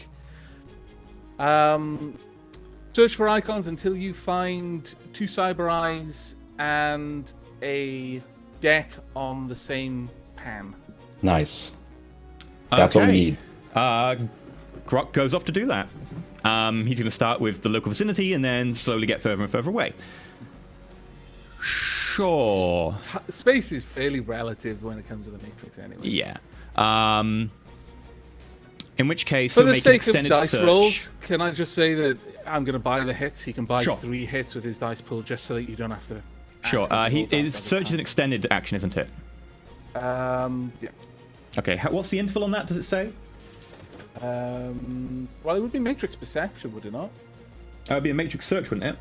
search for icons until you find 2 cyber eyes and a deck on the same pan. Nice. That's what we need. Grok goes off to do that. He's going to start with the local vicinity and then slowly get further and further away. Sure. Space is fairly relative when it comes to the Matrix anyway. Yeah. In which case, For he'll the make an sake of extended dice search. rolls, can I just say that I'm going to buy the hits? He can buy Sure. 3 hits with his dice pool just so that you don't have to... Sure. ask him to roll dice His every search is an time. extended action, isn't it? Yeah. Okay. What's the interval on that? Does it say? Well, it would be Matrix Perception, would it not? It would be a matrix search, wouldn't it?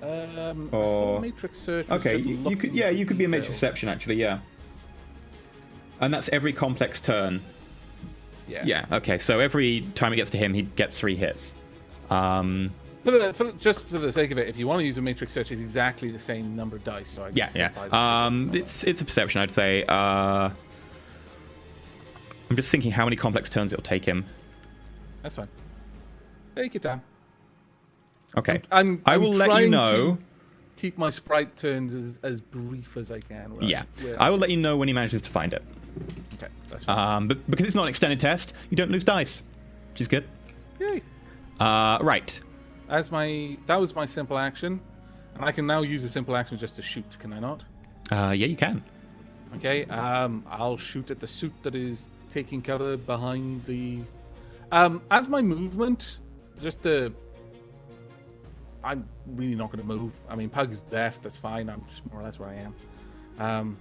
I thought Or- Matrix Search was Okay. just You looking could. Yeah. for You could be a matrix details. perception, actually. Yeah. And that's every complex turn. Yeah. Okay. So every time it gets to him, he gets 3 hits. Just for the sake of it, if you want to use a Matrix Search, it's exactly the same number of dice. So I Yeah. guess Yeah. It's a perception, I'd say. I'm just thinking how many complex turns it'll take him. That's fine. Take your time. Okay. I will let you trying know. to keep my sprite turns as brief as I can. Right? Yeah. Where- I will let you know when he manages to find it. Okay, that's fine. But because it's not an extended test, you don't lose dice, which is good. Yay. Right. That was my simple action, and I can now use a simple action just to shoot. Can I not? Yeah, you can. Okay. I'll shoot at the suit that is taking cover behind the. As my movement, I'm really not going to move. I mean, Pug's left. That's fine. I'm just more or less where I am.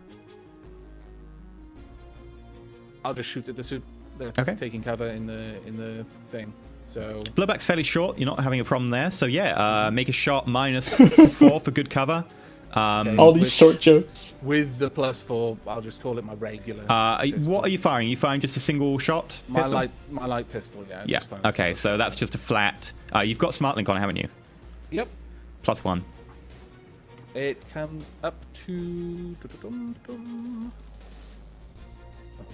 I'll just shoot at the suit that's Okay. taking cover in the thing. So Blowback's fairly short. You're not having a problem there. So yeah, make a shot -4 for good cover. All these short jokes. with the +4, I'll just call it my regular. What are you firing? Are you firing just a single shot? my pistol? light pistol? Yeah. Yeah. just firing Okay, pistol. so that's just a flat. You've got smart link on, haven't you? Yep. +1. It comes up to. That'll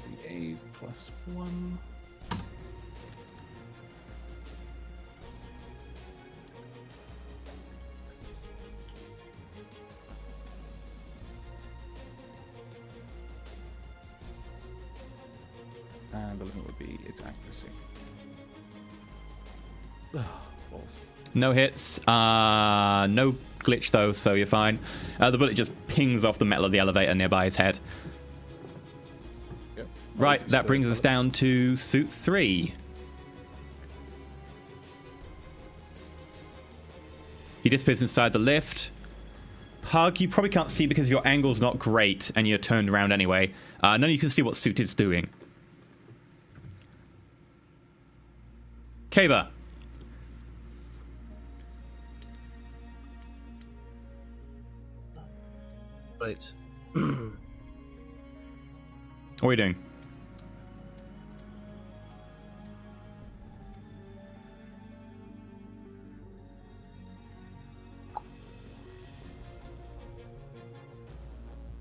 be a +1. And the limit would be its accuracy. Balls. No hits. No glitch though, so you're fine. The bullet just pings off the metal of the elevator nearby his head. Yep. Right, Just that the brings us bullet. down to suit 3. He disappears inside the lift. Pug, you probably can't see because your angle's not great and you're turned around anyway. None of you can see what suit is doing. Kaba. Right. What are you doing?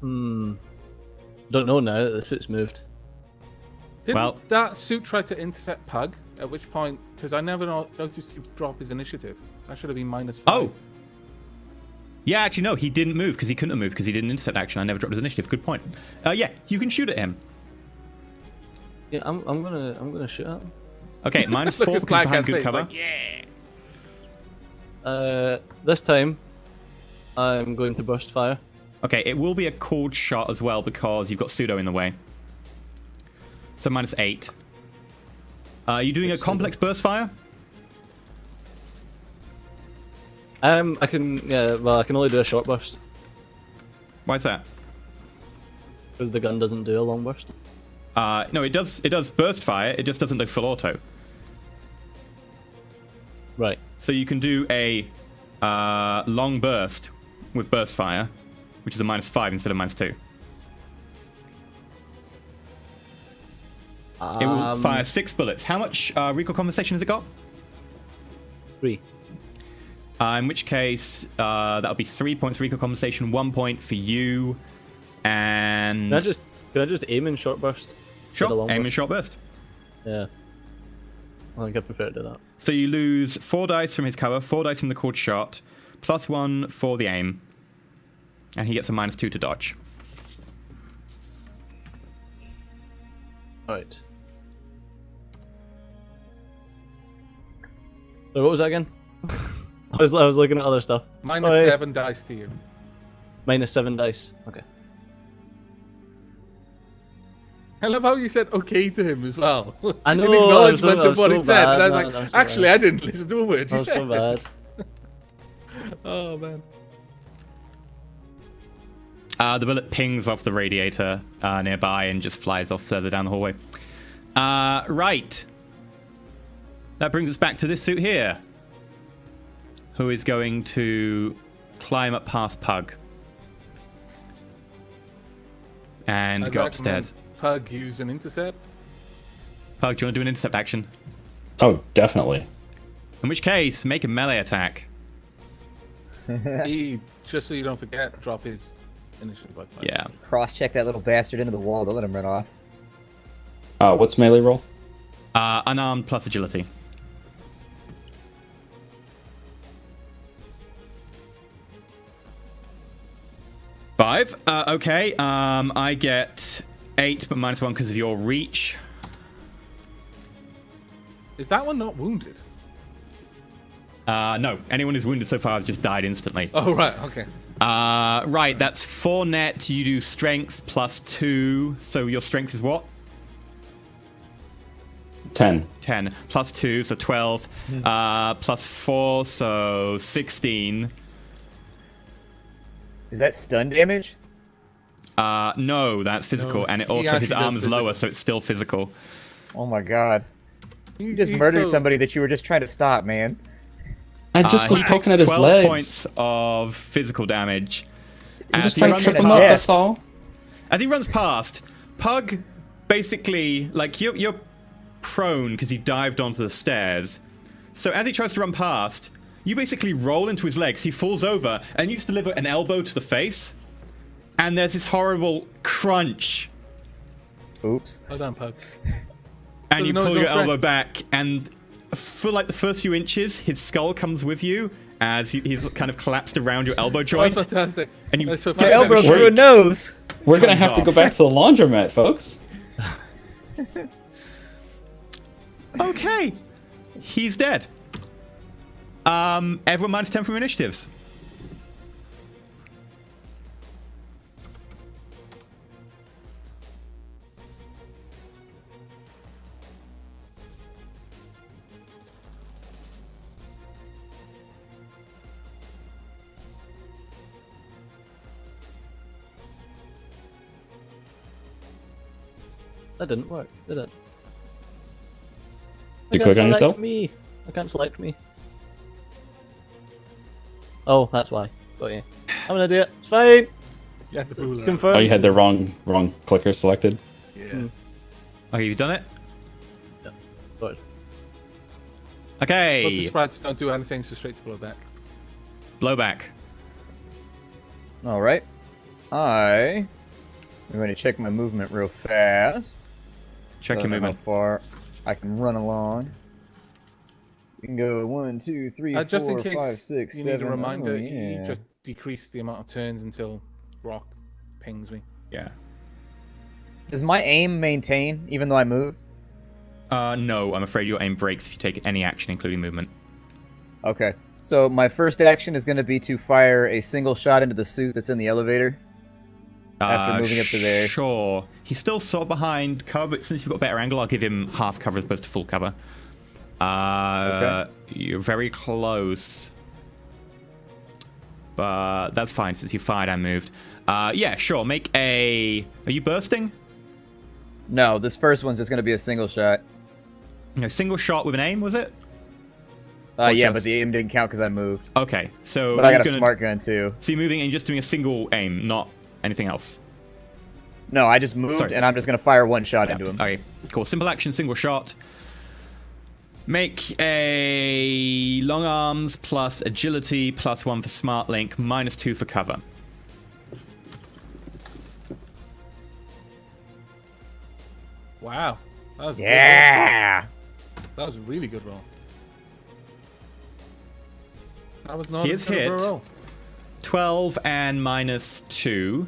Don't know now that the suit's moved. Didn't Well- that suit try to intercept Pug? At which point, because I never noticed you drop his initiative. That should have been -5. Oh! Yeah, actually, no, he didn't move because he couldn't have moved because he didn't intercept action. I never dropped his initiative. Good point. Yeah, you can shoot at him. Yeah, I'm gonna shoot at him. Okay, -4 Look, because his he's black behind ass good face, cover. like, yeah. This time, I'm going to burst fire. Okay, it will be a cold shot as well because you've got pseudo in the way. So -8. Are you doing a complex burst fire? I can I can only do a short burst Why is that? because the gun doesn't do a long burst. No, it does burst fire. It just doesn't do full auto. Right. So you can do a long burst with burst fire, which is a -5 instead of -2. It will fire 6 bullets. How much recoil compensation has it got? 3. In which case, that'll be 3 points recall compensation, 1 point for you, and... Can I just aim in short burst? Sure, aim in short burst. Yeah. I think I prefer to do that. So you lose 4 dice from his cover, 4 dice from the called shot, +1 for the aim, and he gets a -2 to dodge. Alright. So what was that again? I was looking at other stuff. -7 dice to you. -7 dice. Okay. I love how you said okay to him as well. I know. In acknowledgement of what I'm it so said. bad, And I was man, like, I'm so actually, bad. I didn't listen to a word you That was said. so bad. Oh, man. The bullet pings off the radiator nearby and just flies off further down the hallway. Right. That brings us back to this suit here, who is going to climb up past Pug and I'd go recommend upstairs. Pug use an intercept. Pug, do you want to do an intercept action? Oh, definitely. In which case, make a melee attack. He, just so you don't forget, drop his initiative by 5. Yeah. Cross-check that little bastard into the wall. Don't let him run off. What's melee roll? Unarmed plus agility. Five. Okay. I get 8, but -1 because of your reach. Is that one not wounded? No. Anyone who's wounded so far has just died instantly. Oh, right. Okay. Right. That's 4 net. You do strength +2. So your strength is what? 10. 10 +2, so 12. +4, so 16. Is that stun damage? No, that's physical, No, and it he also his actually arm does is lower, physical. so it's still physical. Oh my god. You just He's murdered so- somebody that you were just trying to stop, man. I just was He poking takes at his 12 legs. points of physical damage. I'm As just he trying to runs trip past- him up, Yes. that's all. As he runs past, Pug basically, like, you're prone because you dived onto the stairs. So as he tries to run past, you basically roll into his legs. He falls over, and you just deliver an elbow to the face. And there's this horrible crunch. Oops. Hold on, Pug. And you Doesn't know pull his your own elbow strength. back, and for like the first few inches, his skull comes with you as he's kind of collapsed around your elbow joint. That's fantastic. And you- That's so My My funny. elbow Wait. through a nose. We're gonna Comes have to go off. back to the laundromat, folks. Okay, he's dead. Everyone -10 from initiatives. That didn't work, did it? You I click can't on select yourself? Me. I can't select me. Oh, that's why. Got you. I'm an idiot. It's fine. You have to pull it out. Confirmed. Oh, you had the wrong clicker selected. Yeah. Okay, you've done it? Good. But the Okay, sprites don't do anything, so straight to blow back. blowback. Alright. I'm going to check my movement real fast. Check So your I know movement. How far I can run along. You can go 1, 2, 3, Just in 4, case 5, 6, you 7. need a reminder, Oh, you yeah. just decrease the amount of turns until Rock pings me. Yeah. Does my aim maintain even though I moved? No, I'm afraid your aim breaks if you take any action, including movement. Okay. So my first action is going to be to fire a single shot into the suit that's in the elevator. After moving up to there. Sure. He's still sort of behind cover, but since you've got a better angle, I'll give him half cover as opposed to full cover. You're very close. But that's fine since you fired and moved. Yeah, sure. Make a... Are you bursting? No, this first one's just going to be a single shot. A single shot with an aim, was it? Yeah, just- but the aim didn't count because I moved. Okay, so... But I got you're a gonna- smart gun too. So you're moving and you're just doing a single aim, not anything else. No, I just moved Sorry. and I'm just going to fire one shot into him. Okay, cool. Simple action, single shot. Make a long arms plus agility plus 1 for smart link, minus 2 for cover. Wow. That was a good Yeah. roll. That was a really good roll. That was not He as is good of a hit. roll. 12 and minus 2.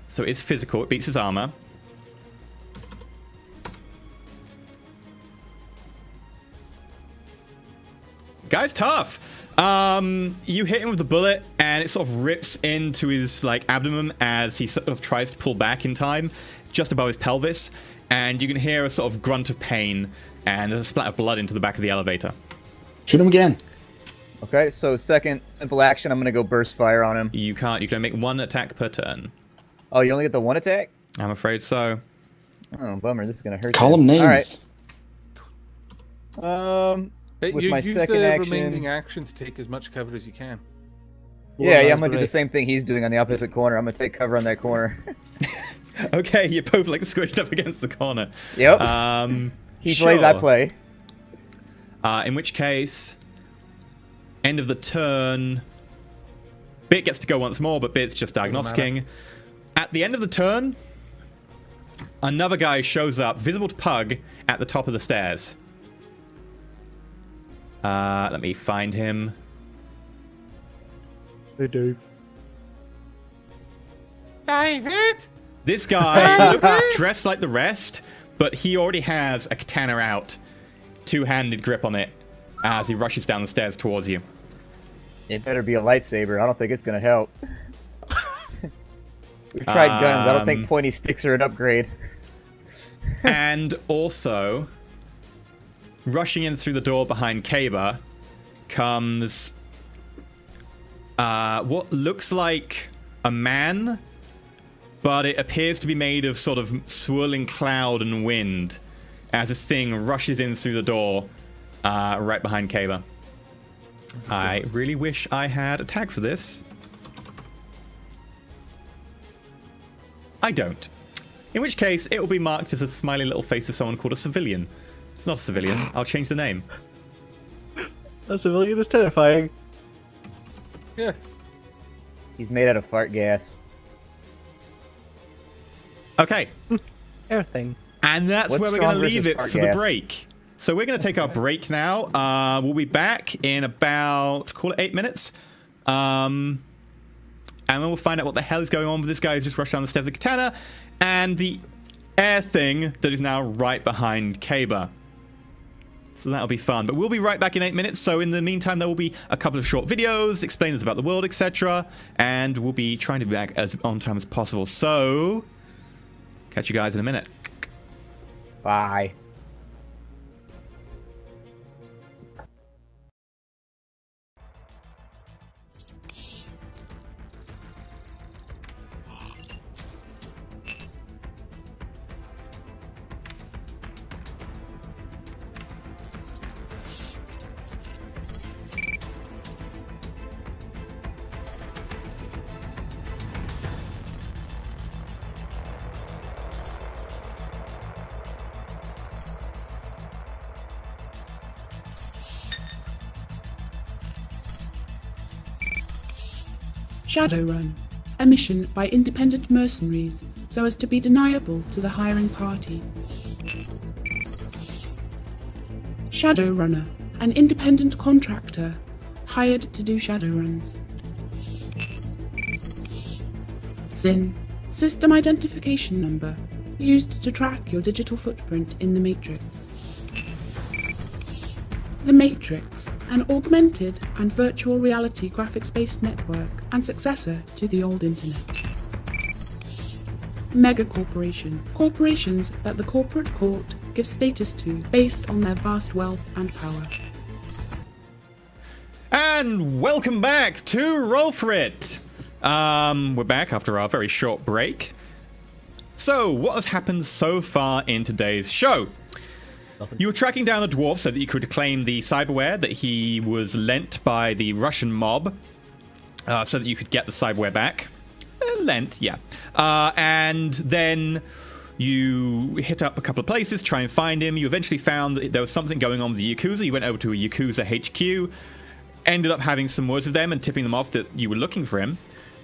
So it's physical. It beats his armor. Guy's tough. You hit him with the bullet, and it sort of rips into his abdomen as he sort of tries to pull back in time, just above his pelvis. And you can hear a sort of grunt of pain, and there's a splat of blood into the back of the elevator. Shoot him again. Okay, so second simple action, I'm gonna go burst fire on him. You can't. You can make 1 attack per turn. Oh, you only get the 1 attack? I'm afraid so. Oh, bummer. This is gonna hurt. Call you. him names. All right. But With you my use second the action- remaining action to take as much cover as you can. Yeah, Well, I'm gonna do the great. same thing he's doing on the opposite corner. I'm gonna take cover on that corner. Okay, you're both squished up against the corner. Yep. He plays, I sure. play. In which case, end of the turn, Bit gets to go once more, but Bit's just diagnosticking. At the end of the turn, another guy shows up, visible to Pug, at the top of the stairs. Let me find him. They do. David! This guy looks dressed like the rest, but he already has a katana out, two-handed grip on it, as he rushes down the stairs towards you. It better be a lightsaber. I don't think it's gonna help. We've tried guns. I don't think pointy sticks are an upgrade. And also, rushing in through the door behind Kaba comes what looks like a man, but it appears to be made of sort of swirling cloud and wind as this thing rushes in through the door right behind Kaba. I really wish I had a tag for this. I don't. In which case, it will be marked as a smiley little face of someone called a civilian. It's not a civilian. I'll change the name. That civilian is terrifying. Yes. He's made out of fart gas. Okay. Everything. And that's What's where we're going to strong leave versus it fart for the gas? break. So we're going to take our break now. We'll be back in about, call it 8 minutes. And then we'll find out what the hell is going on with this guy who's just rushed down the stairs with katana and the air thing that is now right behind Kaba. So that'll be fun. But we'll be right back in 8 minutes. So in the meantime, there will be a couple of short videos, explainers about the world, etc. And we'll be trying to be back as on time as possible. So catch you guys in a minute. Bye. Shadowrun, a mission by independent mercenaries so as to be deniable to the hiring party. Shadowrunner, an independent contractor hired to do Shadowruns. SIN, system identification number, used to track your digital footprint in the Matrix. The Matrix, an augmented and virtual reality graphics-based network and successor to the old internet. Megacorporation, corporations that the corporate court gives status to based on their vast wealth and power. And welcome back to Roll For It. We're back after our very short break. So, what has happened so far in today's show? You were tracking down a dwarf so that you could claim the cyberware that he was lent by the Russian mob, so that you could get the cyberware back. Lent, yeah. And then You hit up a couple of places, try and find him. You eventually found that there was something going on with the Yakuza. You went over to a Yakuza HQ, ended up having some words with them and tipping them off that you were looking for him.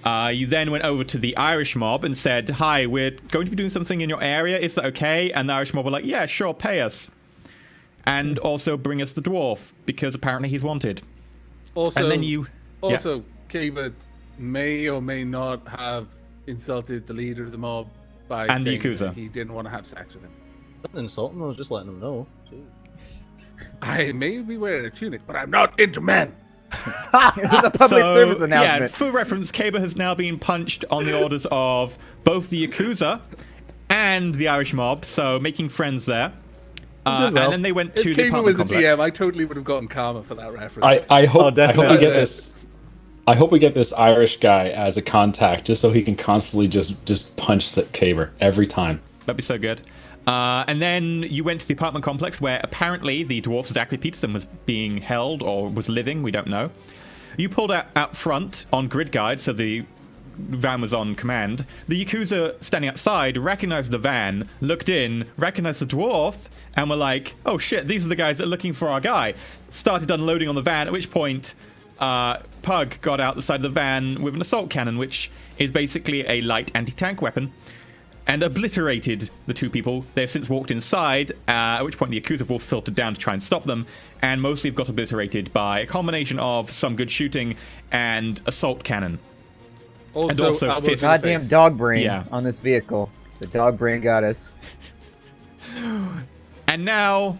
You then went over to the Irish mob and said, hi, we're going to be doing something in your area. Is that okay? And the Irish mob were like, yeah, sure, pay us. And also bring us the dwarf, because apparently he's wanted. Also, and then you... Also, Kaba may or may not have insulted the leader of the mob by and saying the Yakuza. that he didn't want to have sex with him. Nothing insulting, I was just letting them know. Jeez. I may be wearing a tunic, but I'm not into men. It was a public service announcement. Yeah, for reference, Kaba has now been punched on the orders of both the Yakuza and the Irish mob, so making friends there. And then they went to If the Kaba apartment was a complex. GM, I totally would have gotten karma for that reference. I hope definitely. we get this. I hope we get this Irish guy as a contact, just so he can constantly just punch the caber every time. That'd be so good. And then you went to the apartment complex where apparently the dwarf Zachary Peterson was being held or was living. We don't know. You pulled out front on grid guide, so the van was on command. The Yakuza standing outside recognized the van, looked in, recognized the dwarf, and were like, oh shit, these are the guys that are looking for our guy. Started unloading on the van, at which point Pug got out the side of the van with an assault cannon, which is basically a light anti-tank weapon, and obliterated the two people. They've since walked inside, at which point the Yakuza have all filtered down to try and stop them, and mostly have got obliterated by a combination of some good shooting and assault cannon. And also elbows fist- to the Goddamn face. dog brain Yeah. on this vehicle. The dog brain got us. And now,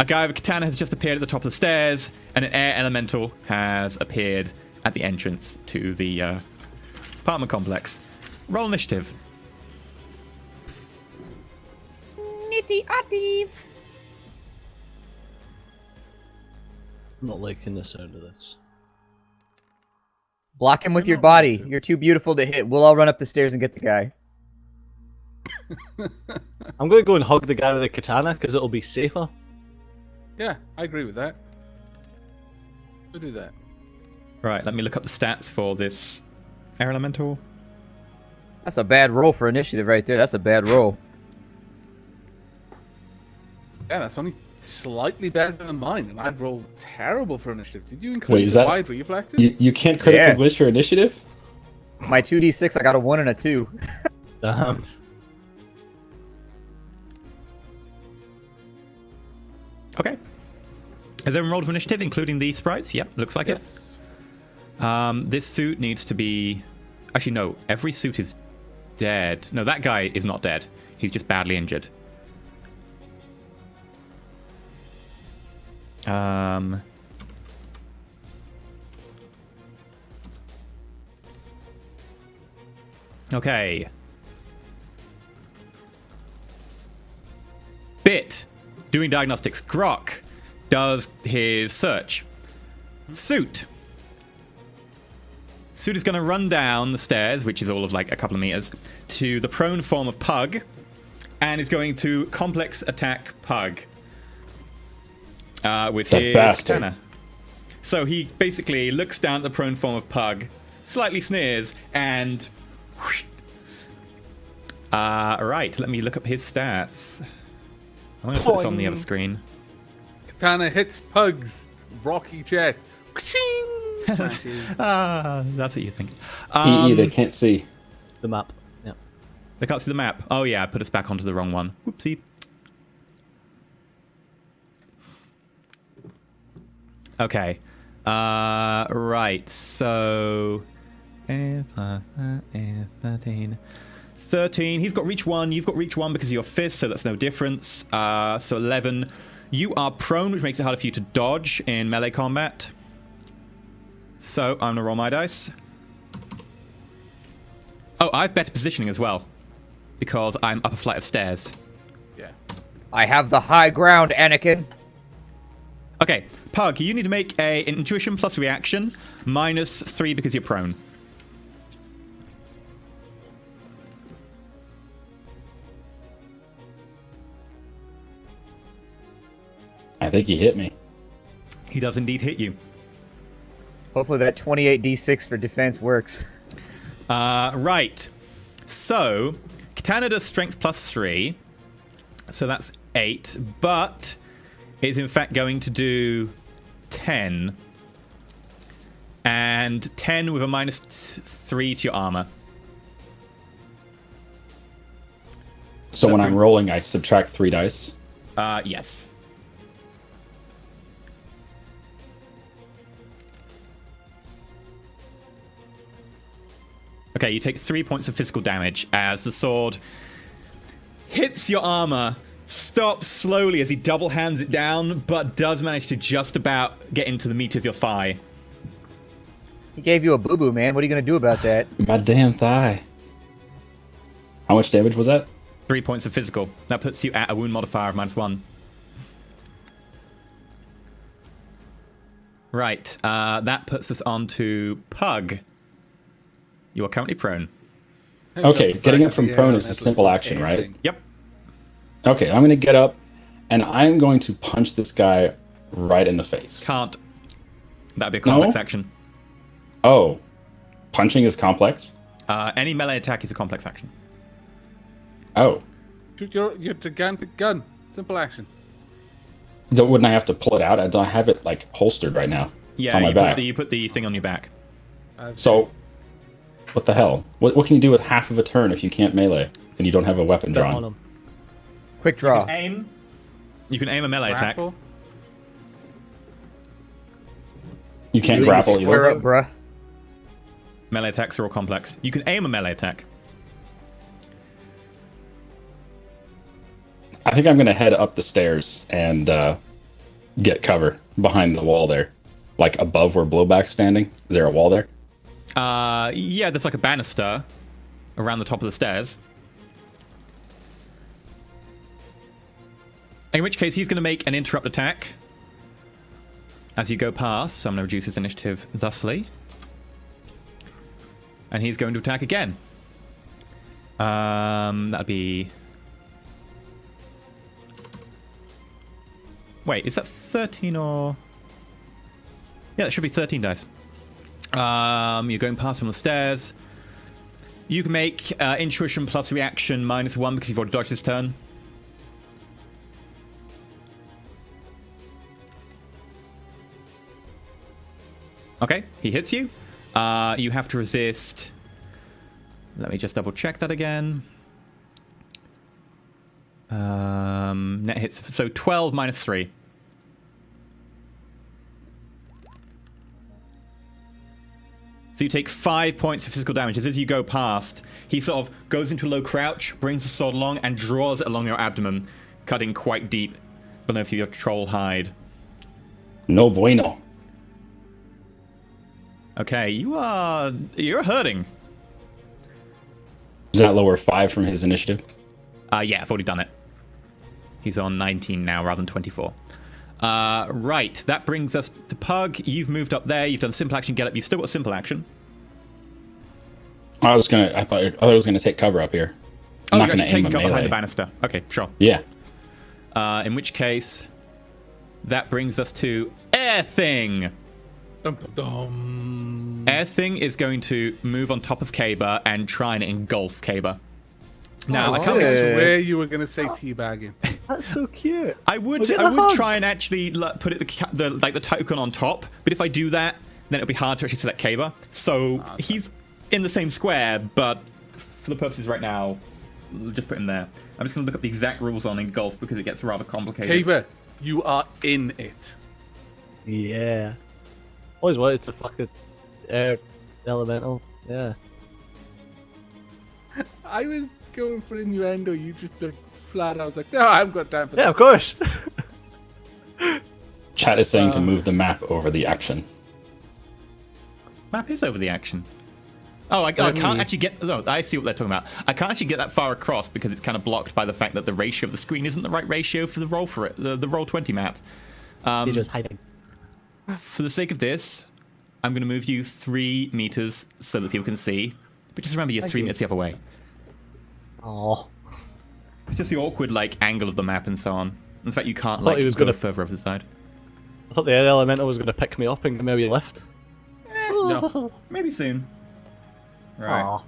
a guy with a katana has just appeared at the top of the stairs, and an air elemental has appeared at the entrance to the apartment complex. Roll initiative. I'm not liking the sound of this. Block him with your body. You're too beautiful to hit. We'll all run up the stairs and get the guy. I'm going to go and hug the guy with the katana, because it'll be safer. Yeah, I agree with that. We'll do that. Right, let me look up the stats for this air elemental. That's a bad roll for initiative right there. That's a bad roll. Yeah, that's only slightly better than mine, and I've rolled terrible for initiative. Did you include Wait, is the that- wide reflexes? You can't critical Yeah. glitch your initiative? My 2d6, I got a 1 and a 2. Damn. Okay. Has everyone rolled for initiative, including the sprites? Yep, looks like Yes. it. This suit needs to be... Actually, no. Every suit is dead. No, that guy is not dead. He's just badly injured. Okay. Bit. Doing diagnostics. Grok does his search. Suit. Suit is going to run down the stairs, which is all of like a couple of meters, to the prone form of Pug, and is going to complex attack Pug with That his bastard. katana. So he basically looks down at the prone form of Pug, slightly sneers, and... right, let me look up his stats. I'm going to put this on the other screen. Katana hits Pug's rocky chest. Ka-ching! Smashes. That's what you think. EE, they can't see. The map. Yeah. They can't see the map. Oh yeah, I put us back onto the wrong one. Whoopsie. Okay. Right, so... 13. 13. He's got reach 1. You've got reach 1 because of your fist, so that's no difference. So 11. You are prone, which makes it harder for you to dodge in melee combat. So I'm going to roll my dice. Oh, I have better positioning as well, because I'm up a flight of stairs. Yeah. I have the high ground, Anakin. Okay, Pug, you need to make a intuition plus reaction -3 because you're prone. I think he hit me. He does indeed hit you. Hopefully that 28d6 for defense works. Right. So, Katana does strength +3, so that's 8, but it's in fact going to do 10. And 10 with a -3 to your armor. So when I'm rolling, I subtract 3 dice. Yes. Okay, you take 3 points of physical damage as the sword hits your armor, stops slowly as he double hands it down, but does manage to just about get into the meat of your thigh. He gave you a boo-boo, man. What are you going to do about that? My damn thigh. How much damage was that? 3 points of physical. That puts you at a wound modifier of -1. Right, that puts us on to Pug. You are currently prone. Okay, getting up from prone is a simple action, right? Yep. Okay, I'm going to get up, and I'm going to punch this guy right in the face. Can't. That'd be a complex No? action. Oh, punching is complex? Any melee attack is a complex action. Oh. Shoot your gigantic gun. Simple action. Wouldn't I have to pull it out? I don't have it, like, holstered right now. Yeah, on my back. you put the thing on your back. So, what the hell? What can you do with half of a turn if you can't melee and you don't have a weapon Step on drawn? him. Quick draw. You can aim a melee attack. Grapple. You can't You grapple square either. up, bruh. Melee attacks are all complex. You can aim a melee attack. I think I'm going to head up the stairs and get cover behind the wall there. Like above where Blowback's standing. Is there a wall there? Yeah, there's like a banister around the top of the stairs. In which case, he's going to make an interrupt attack as you go past. So I'm going to reduce his initiative thusly. And he's going to attack again. That'd be... Wait, is that 13 or... Yeah, that should be 13 dice. You're going past him on the stairs. You can make intuition plus reaction -1 because you've already dodged this turn. Okay, he hits you. You have to resist. Let me just double check that again. Net hits. So 12 minus 3. So you take 5 points of physical damage. As you go past, he sort of goes into a low crouch, brings the sword along, and draws it along your abdomen, cutting quite deep beneath your troll hide. No bueno. Okay, you're hurting. Does that lower 5 from his initiative? Yeah, I've already done it. He's on 19 now rather than 24. Right, that brings us to Pug. You've moved up there. You've done simple action, get up. You've still got simple action. I thought I was gonna take cover up here. I'm not you're gonna actually aim a taking cover behind melee. the banister. Okay, sure. Yeah. In which case, that brings us to Air Thing. Dum, dum, dum. Air Thing is going to move on top of Kaber and try and engulf Kaber. Now, I I can't. swear you were gonna say teabagging. That's so cute. I would Look at the hug. try and actually put it the token on top, but if I do that, then it'll be hard to actually select Kaber. So he's in the same square, but for the purposes right now, we'll just put him there. I'm just going to look up the exact rules on engulf because it gets rather complicated. Kaber, you are in it. Yeah. Always wanted to fuck a air elemental. Yeah. I was going for innuendo. You just looked flat. I was like, no, I haven't got time for Yeah, this. of course. Chat is saying to move the map over the action. Map is over the action. Oh, I can't actually get... No, I see what they're talking about. I can't actually get that far across because it's kind of blocked by the fact that the ratio of the screen isn't the right ratio for the roll for it. The Roll20 map. You're just hiding. For the sake of this, I'm going to move you 3 meters so that people can see. But just remember, you're 3 meters the other way. Oh. It's just the awkward, angle of the map and so on. In fact, you can't, thought he was go gonna- further over the side. I thought the air elemental was going to pick me up and give me a wee lift. No. Maybe soon. Right. Aw.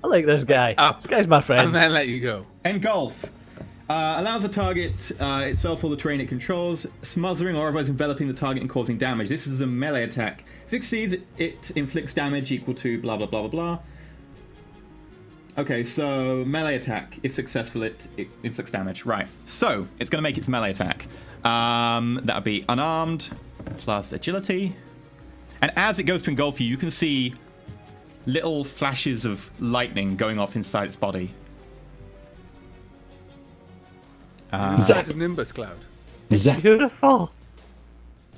I like this guy. Up. This guy's my friend. And then let you go. Engulf. Allows the target itself or the terrain it controls, smothering or otherwise enveloping the target and causing damage. This is a melee attack. If it succeeds, it inflicts damage equal to blah blah blah blah blah. Okay, so melee attack. If successful, it inflicts damage. Right. So it's going to make its melee attack. That would be unarmed plus agility. And as it goes to engulf you, you can see little flashes of lightning going off inside its body. It's like a Nimbus cloud. Zap. Beautiful.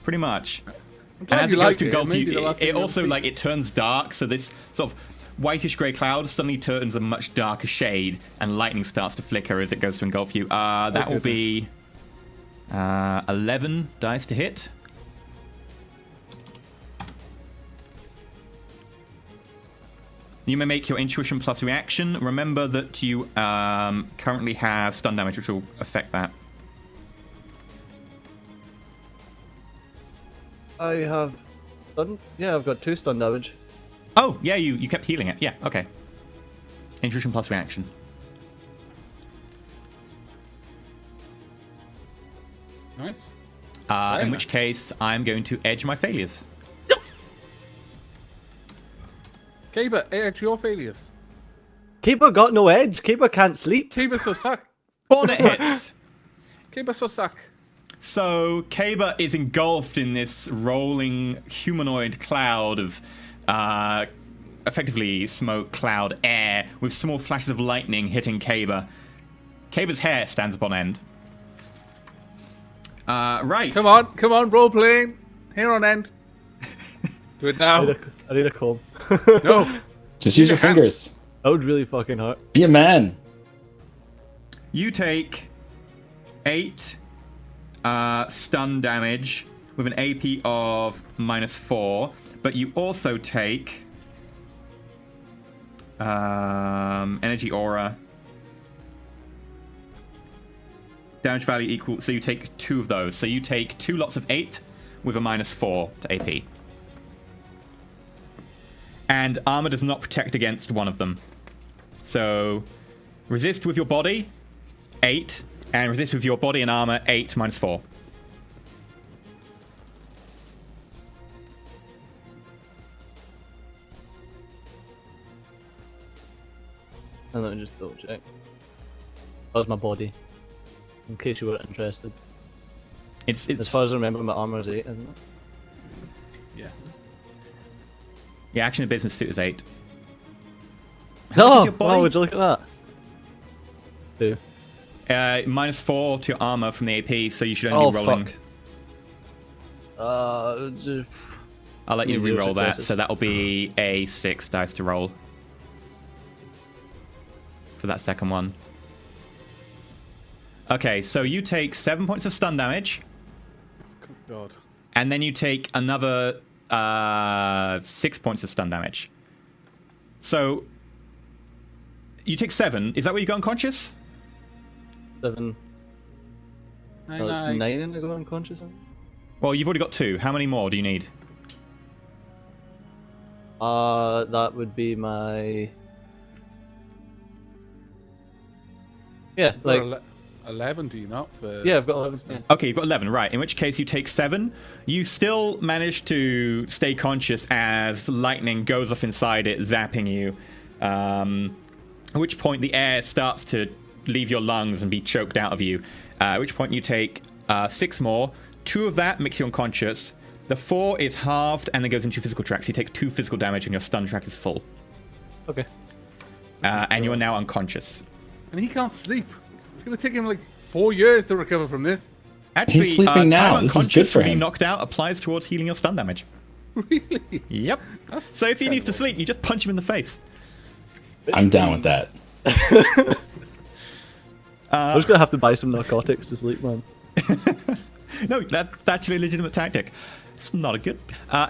Pretty much. I'm And glad as you it goes like to it. engulf Maybe you, the last thing it you'll also see. like it turns dark. So this sort of whitish grey cloud suddenly turns a much darker shade, and lightning starts to flicker as it goes to engulf you. That will be 11 dice to hit. You may make your intuition plus reaction. Remember that you currently have stun damage, which will affect that. I have stun. Yeah, I've got 2 stun damage. Oh, yeah, you kept healing it. Yeah, okay. Intuition plus reaction. Nice. In nice. which case, I'm going to edge my failures. Caber, edge your failures. Keeper got no edge. Keeper can't sleep. Caber so suck. Bonnet hits. Caber so suck. So, Kaba is engulfed in this rolling humanoid cloud of effectively smoke, cloud, air, with small flashes of lightning hitting Kaba. Kaba's hair stands upon end. Right. Come on, role playing. Here on end. Do it now. I need a comb. No. Just use your hands. fingers. That would really fucking hurt. Be a man. You take 8 stun damage with an AP of -4, but you also take energy aura. Damage value equal, so you take 2 of those. So you take 2 lots of 8 with a -4 to AP. And armor does not protect against one of them. So resist with your body, 8, and resist with your body and armor, 8 -4. And let me just double check. That was my body. In case you were interested. It's As far as I remember, my armor is 8, isn't it? Yeah. yeah, action and business suit is 8. No! your body? Wow, would you look at that? 2. -4 to your armor from the AP, so you should only be rolling. Fuck. I'll let you Zero re-roll that, successes. so that'll be a 6 dice to roll for that second one. Okay, so you take 7 points of stun damage, Good God. and then you take another 6 points of stun damage. So you take 7. Is that where you go unconscious? 7. No, it's 9 and I go unconscious. Well, you've already got 2. How many more do you need? That would be my... Yeah, like... 11, do you not? For Yeah, I've got 11. Yeah. Okay, you've got 11, right. In which case you take 7. You still manage to stay conscious as lightning goes off inside it, zapping you. At which point the air starts to leave your lungs and be choked out of you. At which point you take 6 more. 2 of that makes you unconscious. The 4 is halved and then goes into physical tracks. You take 2 physical damage and your stun track is full. Okay. And you are now unconscious. And he can't sleep. It's going to take him like 4 years to recover from this. Actually, He's sleeping now. time This is good unconscious for from being him. knocked out applies towards healing your stun damage. Really? Yep. So if he needs to sleep, you just punch him in the face. I'm down with that. I'm just gonna have to buy some narcotics to sleep, man. No, that's actually a legitimate tactic. It's not a good.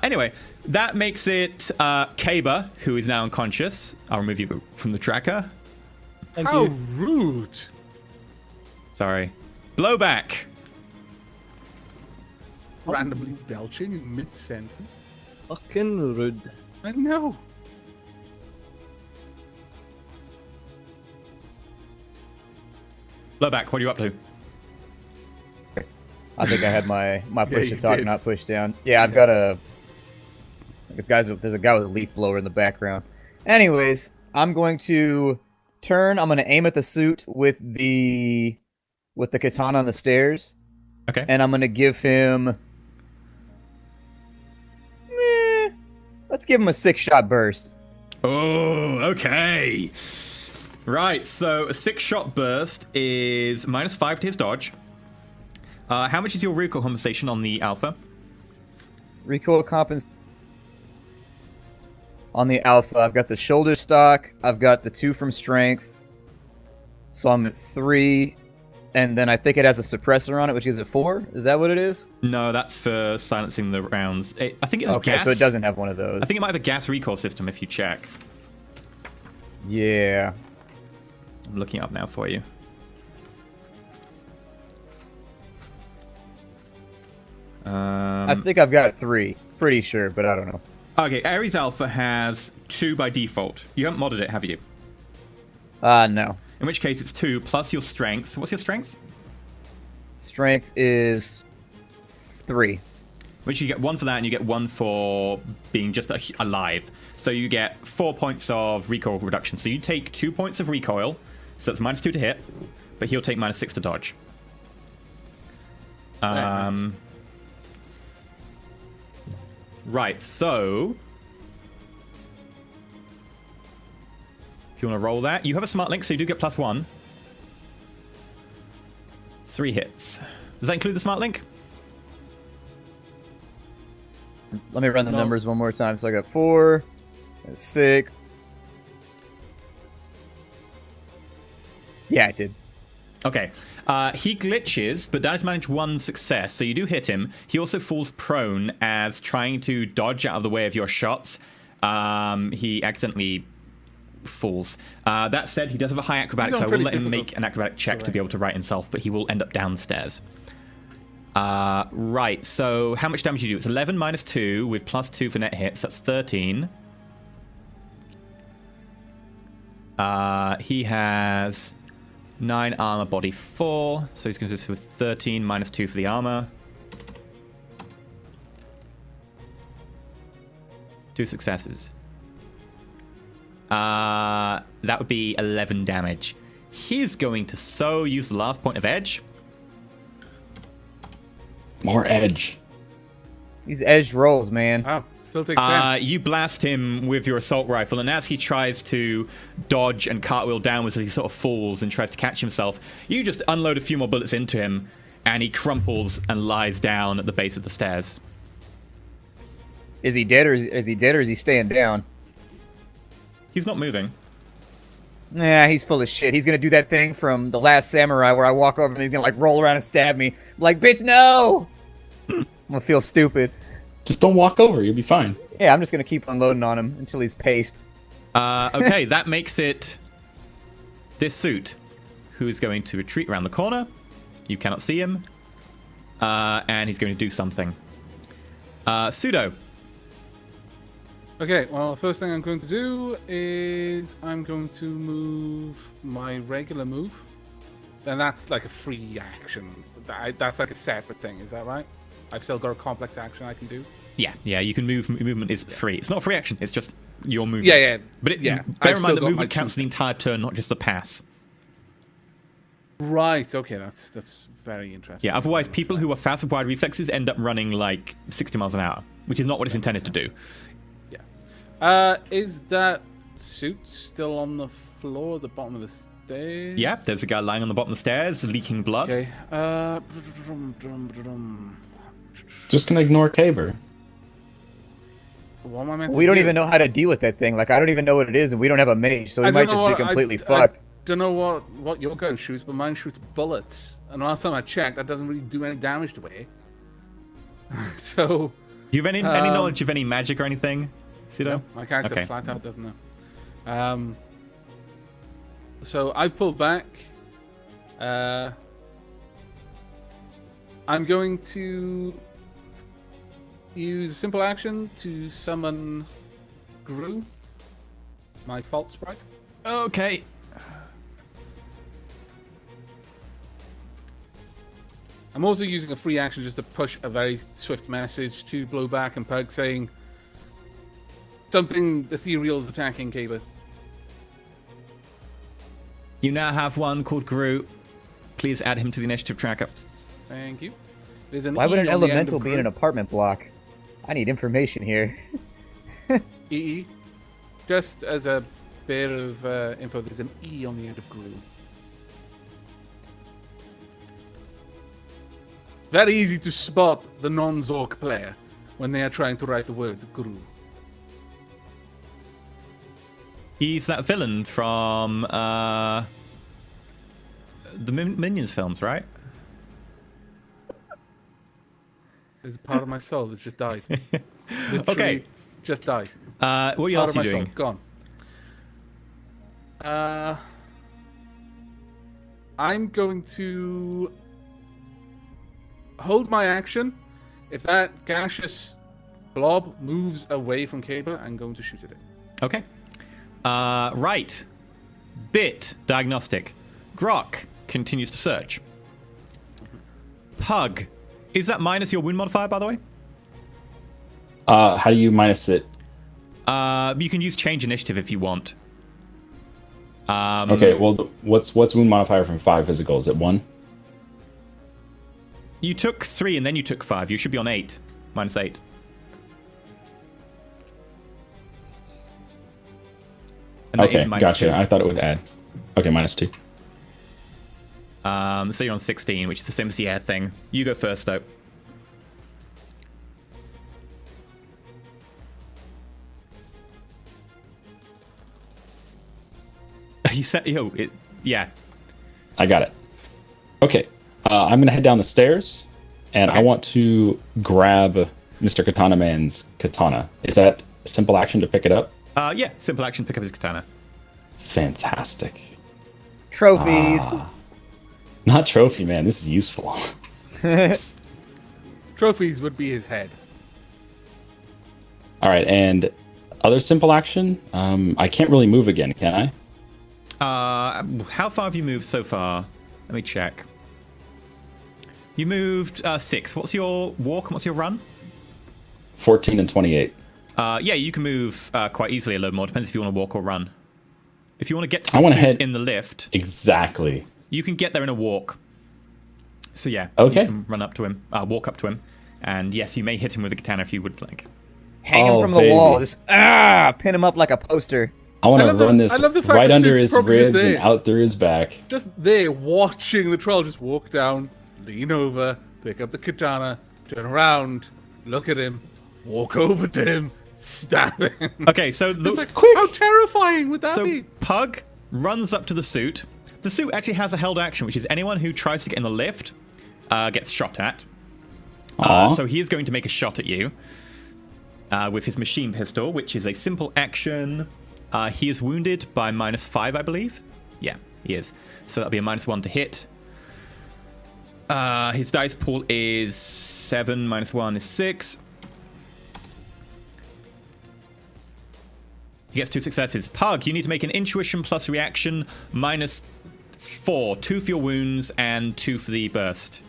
Anyway, that makes it Kaba, who is now unconscious. I'll remove you from the tracker. Thank How you. rude. Sorry. Blowback. Randomly belching in mid-sentence. Fucking rude. I know. Blowback, what are you up to? I think I had my push you to talk, did. not push down. Yeah, I've got there's a guy with a leaf blower in the background. Anyways, I'm going to turn. I'm going to aim at the suit with the katana on the stairs, Okay. and I'm going to give him. Let's give him a 6-shot burst. Oh, okay. Right, so a 6-shot burst is -5 to his dodge. How much is your recoil compensation on the alpha? Recoil compensation. On the alpha, I've got the shoulder stock. I've got the 2 from strength. So I'm at 3. And then I think it has a suppressor on it, which is at 4. Is that what it is? No, that's for silencing the rounds. I think it's Okay, gas. so it doesn't have one of those. I think it might have a gas recoil system if you check. Yeah. I'm looking it up now for you. I think I've got 3. Pretty sure, but I don't know. Okay, Ares Alpha has 2 by default. You haven't modded it, have you? No. In which case it's 2 plus your strength. What's your strength? Strength is 3. Which you get 1 for that, and you get 1 for being just alive. So you get 4 points of recoil reduction. So you take 2 points of recoil, so it's -2 to hit, but he'll take -6 to dodge. Nice. Right, so if you want to roll that, you have a smart link, so you do get +1. 3 hits. Does that include the smart link? Let me run the No. numbers one more time. So I got 4, 6. Yeah, I did. Okay. He glitches, but that has managed 1 success, so you do hit him. He also falls prone as trying to dodge out of the way of your shots. He accidentally falls. That said, he does have a high acrobatics, He's so on I will pretty let him difficult make an acrobatic check to terrain. be able to right himself, but he will end up downstairs. Right, so how much damage do you do? It's 11 -2 with +2 for net hits. That's 13. He has 9 armor, body 4. So he's going to do this with 13 -2 for the armor. 2 successes. That would be 11 damage. He's going to use the last point of edge. More edge. These edged rolls, man. Oh, still takes 10. You blast him with your assault rifle, and as he tries to dodge and cartwheel downwards, as he sort of falls and tries to catch himself, you just unload a few more bullets into him, and he crumples and lies down at the base of the stairs. Is he dead or is he staying down? He's not moving. Nah, he's full of shit. He's gonna do that thing from The Last Samurai where I walk over and he's gonna like roll around and stab me. I'm like, bitch, no! I'm gonna feel stupid. Just don't walk over. You'll be fine. Yeah, I'm just gonna keep unloading on him until he's paced. Okay, that makes it this suit, who is going to retreat around the corner. You cannot see him. And he's going to do something. Pseudo. Okay, well, the first thing I'm going to do is I'm going to move my regular move. And that's like a free action. That's like a separate thing, is that right? I've still got a complex action I can do. Yeah, you can move. Movement is free. It's not a free action. It's just your movement. Yeah. But yeah. bear I've in mind still that got my movement counts two- the entire turn, not just the pass. Right, okay, that's very interesting. Yeah, otherwise people who are fast with wide reflexes end up running like 60 miles an hour, which is not what it's intended to do. Is that suit still on the floor at the bottom of the stairs? Yeah, there's a guy lying on the bottom of the stairs, leaking blood. Okay. Just gonna ignore Caber. What am I meant to We don't do? even know how to deal with that thing. Like, I don't even know what it is, and we don't have a mage, so we I might don't just know be what- completely I fucked. don't know what your gun shoots, but mine shoots bullets. And last time I checked, that doesn't really do any damage to it. So, Do you have any knowledge of any magic or anything, Pseudo? no, my character Okay. flat out doesn't know. So I've pulled back. I'm going to use a simple action to summon Gru, my fault sprite. Okay. I'm also using a free action just to push a very swift message to Blowback and Pug saying something ethereal is attacking Caber. You now have one called Groot. Please add him to the initiative tracker. Thank you. There's an Why would E an on the end elemental of be in an Groot. apartment block? I need information here. EE. Just as a bit of info, there's an E on the end of Groot. Very easy to spot the non-Zork player when they are trying to write the word Groot. He's that villain from the Minions films, right? There's a part of my soul that's just died. Literally Okay. just died. What Part else of are my you soul doing? gone. I'm going to hold my action. If that gaseous blob moves away from Caber, I'm going to shoot at it. Okay. Right. Bit diagnostic. Grok continues to search. Pug. Is that minus your wound modifier, by the way? How do you minus it? You can use change initiative if you want. Okay, well, what's wound modifier from 5 physical? Is it 1? You took 3 and then you took 5. You should be on 8. Minus 8. And that is Okay, minus gotcha. 2. I thought it would add. Okay, minus 2. So you're on 16, which is the same as the air thing. You go first, though. You said, yeah. I got it. Okay, I'm gonna head down the stairs, and I want to grab Mr. Katana Man's katana. Is that a simple action to pick it up? Yeah, simple action, pick up his katana. Fantastic. Trophies. Not trophy, man. This is useful. Trophies would be his head. All right, and other simple action. I can't really move again, can I? How far have you moved so far? Let me check. You moved 6. What's your walk and what's your run? 14 and 28. Yeah, you can move quite easily a little more. Depends if you want to walk or run. If you want to get to I the wanna suit head- in the lift, Exactly. you can get there in a walk. So yeah, Okay. you can run up to him, walk up to him, and yes, you may hit him with a katana if you would like. Hang him Oh, from the baby. wall. Just pin him up like a poster. I want I to love the- run this I love the fact right the under suit's his probably just ribs and there. out through his back. Just there, watching the troll just walk down, lean over, pick up the katana, turn around, look at him, walk over to him, stab him. Okay, so It's like, quick. how terrifying would that so be? Pug runs up to the suit. The suit actually has a held action, which is anyone who tries to get in the lift gets shot at. Aw. So he is going to make a shot at you with his machine pistol, which is a simple action. He is wounded by -5, I believe. Yeah, he is. So that'll be a -1 to hit. His dice pool is 7, -1 is 6. He gets 2 successes. Pug, you need to make an intuition plus reaction -4. 2 for your wounds and 2 for the burst.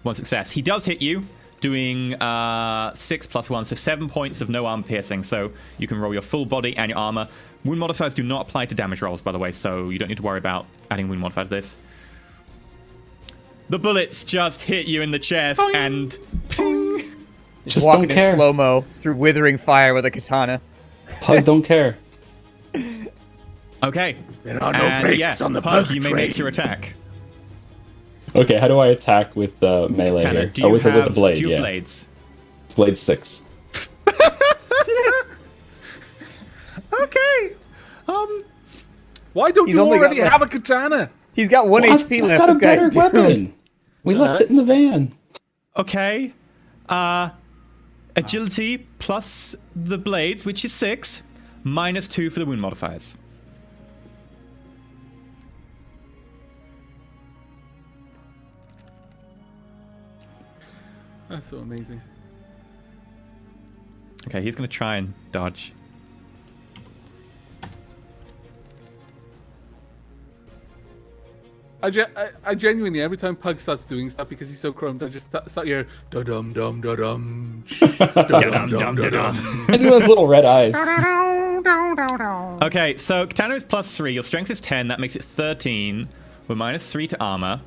1 success. He does hit you, doing 6 + 1, so 7 points of no arm piercing. So you can roll your full body and your armor. Wound modifiers do not apply to damage rolls, by the way, so you don't need to worry about adding wound modifier to this. The bullets just hit you in the chest and ping. Just walking don't care. in slow-mo through withering fire with a katana. Pug don't care. Okay. There are no And brakes on the Pug, Pug you may train. make your attack. Okay, how do I attack with the melee Tanner, here? do you with have the blade, dual yeah. blades? Blade 6. Okay. Why don't He's you only got already the- have a katana? He's got 1 Well, HP I've left. got a This guy's better doomed. weapon. We left it in the van. Okay. Agility plus the blades, which is 6, -2 for the wound modifiers. That's so amazing. Okay, he's going to try and dodge. I genuinely, every time Pug starts doing stuff because he's so chromed, I just start hearing da-dum, dum, da-dum, da-dum, dum, da-dum. And those little red eyes. Okay, so Katana is +3. Your strength is 10. That makes it 13. With -3 to armor.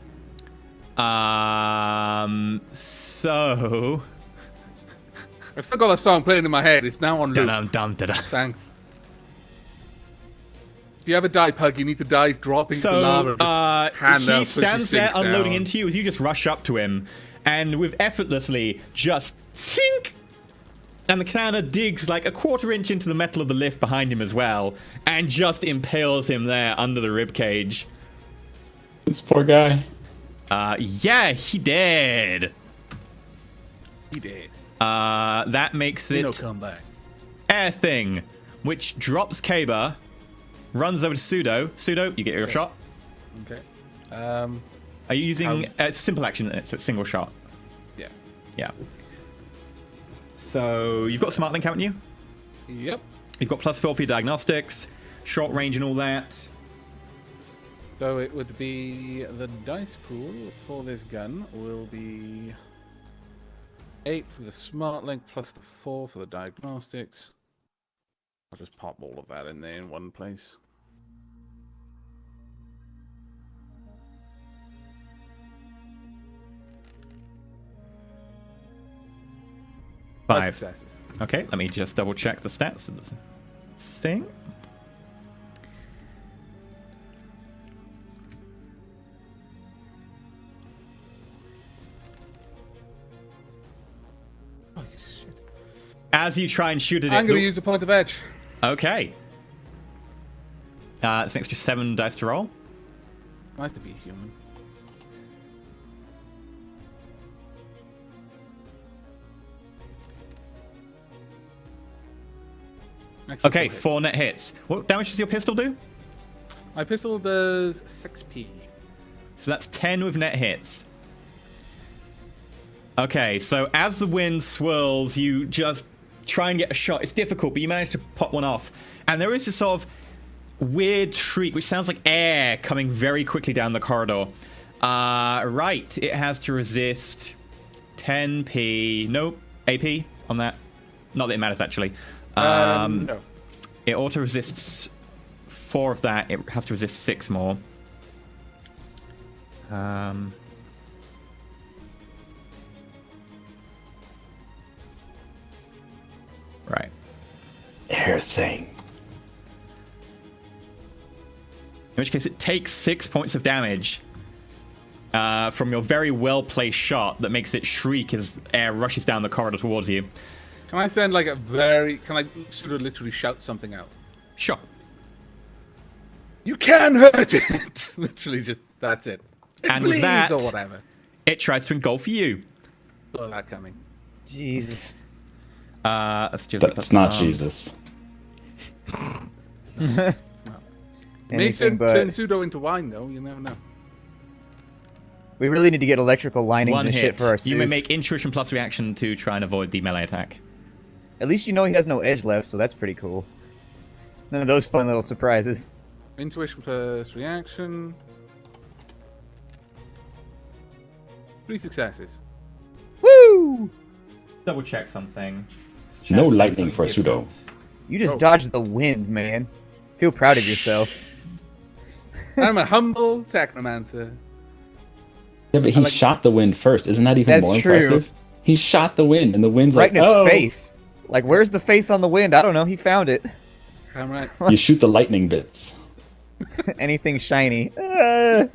So... I've still got that song playing in my head. It's now on loop. Da-dum-dum-da-dum. Thanks. If you ever die, Pug, you need to die dropping to lava. He stands there unloading into you as you just rush up to him, and with effortlessly just tink, and the katana digs like a 1/4 inch into the metal of the lift behind him as well, and just impales him there under the ribcage. This poor guy. Yeah, he did. He did. That makes it No comeback. air thing, which drops Kaba, runs over to Pseudo. Pseudo, you get your shot. Okay. Are you using... it's a simple action, so it's single shot. Yeah. Yeah. So, you've got Smart Link, haven't you? Yep. You've got +4 for your diagnostics, short range and all that. So it would be the dice pool for this gun will be 8 for the smart link plus the 4 for the diagnostics. I'll just pop all of that in there in one place. Five successes. Okay, let me just double check the stats of the thing. As you try and shoot at it... I'm going to use a point of edge. Okay. It's an extra 7 dice to roll. Nice to be human. Actually, Okay, 4 net hits. What damage does your pistol do? My pistol does 6p. So that's 10 with net hits. Okay, so as the wind swirls, you just try and get a shot. It's difficult, but you manage to pop one off. And there is this sort of weird shriek, which sounds like air coming very quickly down the corridor. Right, it has to resist 10p. Nope, AP on that. Not that it matters, actually. No. It auto-resists 4 of that. It has to resist 6 more. Right. Air thing. In which case, it takes 6 points of damage from your very well-placed shot that makes it shriek as air rushes down the corridor towards you. Can I send like a very... Can I sort of literally shout something out? Sure. You can hurt it! Literally just... That's it. And with that, or whatever. it tries to engulf you. Saw that coming. Jesus. That's not Jesus. It's not. May Anything turn but... pseudo into wine, though. You never know. We really need to get electrical linings 1 and hit. shit for our suits. You may make intuition plus reaction to try and avoid the melee attack. At least you know he has no edge left, so that's pretty cool. None of those fun little surprises. Intuition plus reaction. 3 successes. Woo! Double check something. No lightning for pseudo. You just dodged the wind, man. Feel proud of yourself. I'm a humble technomancer. Yeah, but he shot the wind first. Isn't that even That's more true. impressive? He shot the wind, and the wind's Right like, in his oh. face. Like, where's the face on the wind? I don't know. He found it. I'm right. You shoot the lightning bits. Anything shiny. The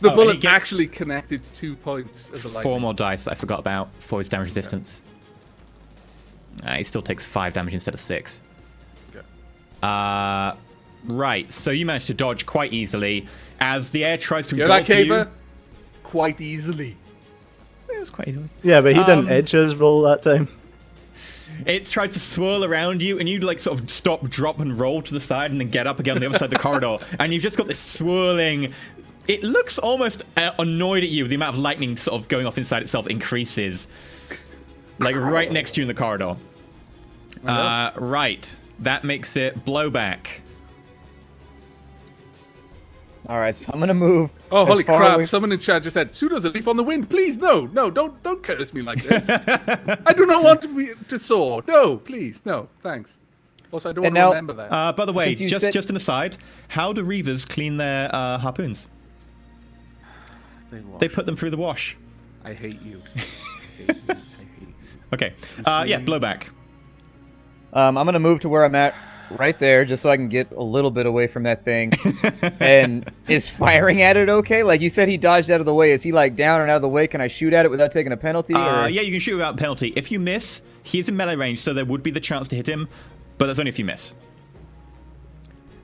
and bullet he gets actually connected 2 points of the lightning. 4 more dice I forgot about for his damage resistance. He still takes 5 damage instead of 6. Okay. Right, so you managed to dodge quite easily as the air tries to Hear that, engulf you. Caver? Quite easily. It was quite easily. Yeah, but he didn't edge his roll that time. It tries to swirl around you, and you like sort of stop, drop, and roll to the side, and then get up again on the other side of the corridor, and you've just got this swirling. It looks almost annoyed at you. The amount of lightning sort of going off inside itself increases, like right next to you in the corridor. Right, that makes it blowback. All right, so I'm gonna move. Oh, as holy far crap! away- Someone in chat just said, "Pseudo's a leaf on the wind." Please, no, don't curse me like this. I do not want to soar. No, please, no, thanks. Also, I don't want And to now- remember that. By the way, Since you just said- just an aside, how do reavers clean their harpoons? They put them through the wash. I hate you. I hate you. I hate you. Okay. Yeah, blowback. I'm gonna move to where I'm at, right there, just so I can get a little bit away from that thing. And is firing at it okay? Like you said, he dodged out of the way. Is he like down and out of the way? Can I shoot at it without taking a penalty? Or... Yeah, you can shoot without penalty. If you miss, he's in melee range, so there would be the chance to hit him, but that's only if you miss.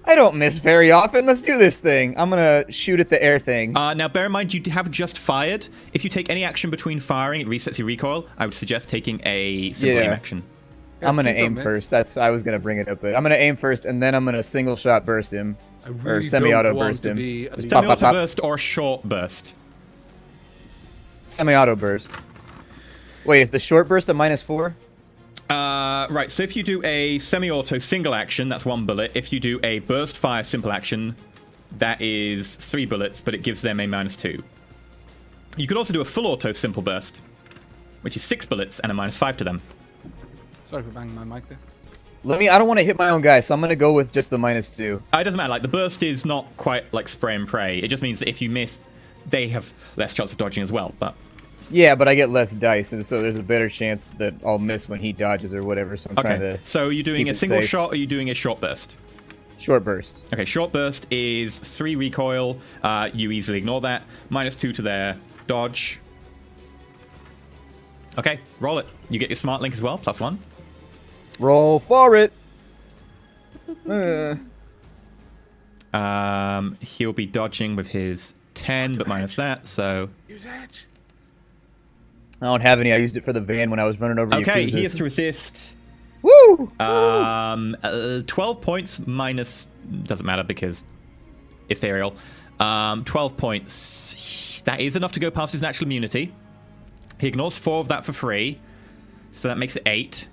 I don't miss very often. Let's do this thing. I'm gonna shoot at the air thing. Now, bear in mind, you have just fired. If you take any action between firing, it resets your recoil. I would suggest taking a simple aim action. I'm gonna Please don't aim miss. first. I was gonna bring it up, but I'm gonna aim first, and then I'm gonna single shot burst him, I or really semi-auto don't want burst to him. be a Just leaf. pop, pop, Semi-auto pop. burst or short burst. Semi-auto burst. Wait, is the short burst a -4? Right, so if you do a semi-auto single action, that's 1 bullet. If you do a burst fire simple action, that is 3 bullets, but it gives them a -2. You could also do a full auto simple burst, which is 6 bullets and a -5 to them. Sorry for banging my mic there. I don't want to hit my own guy, so I'm gonna go with just the -2. It doesn't matter, like, the burst is not quite like spray and pray. It just means that if you miss, they have less chance of dodging as well, but... Yeah, but I get less dice, and so there's a better chance that I'll miss when he dodges or whatever, so I'm trying Okay, to so you're doing keep a it single safe. shot, or are you doing a short burst? Short burst. Okay, short burst is 3 recoil. You easily ignore that. -2 to their dodge. Okay, roll it. You get your smart link as well, +1. Roll for it! He'll be dodging with his 10, but minus that, so... Use edge. I don't have any. I used it for the van when I was running over Okay, Yakuzas. he has to resist. Woo! 12 points minus... Doesn't matter because... Ethereal. 12 points. That is enough to go past his natural immunity. He ignores 4 of that for free. So that makes it 8.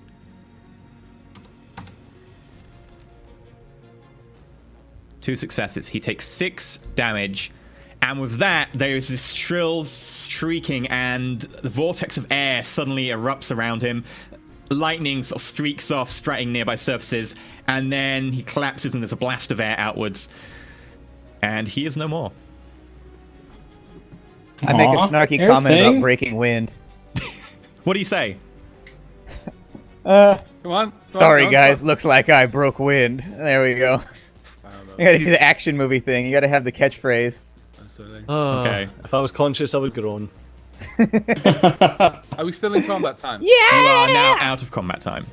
Two successes. He takes 6 damage. And with that, there is this shrill shrieking, and the vortex of air suddenly erupts around him. Lightning sort of streaks off, striking nearby surfaces, and then he collapses, and there's a blast of air outwards. And he is no more. I make a Aw, snarky air comment thing? about breaking wind. What do you say? Come on. Sorry, guys. Looks like I broke wind. There we go. You gotta do the action movie thing. You gotta have the catchphrase. Oh, Okay. If I was conscious, I would groan. Are we still in combat time? You are now out of combat time.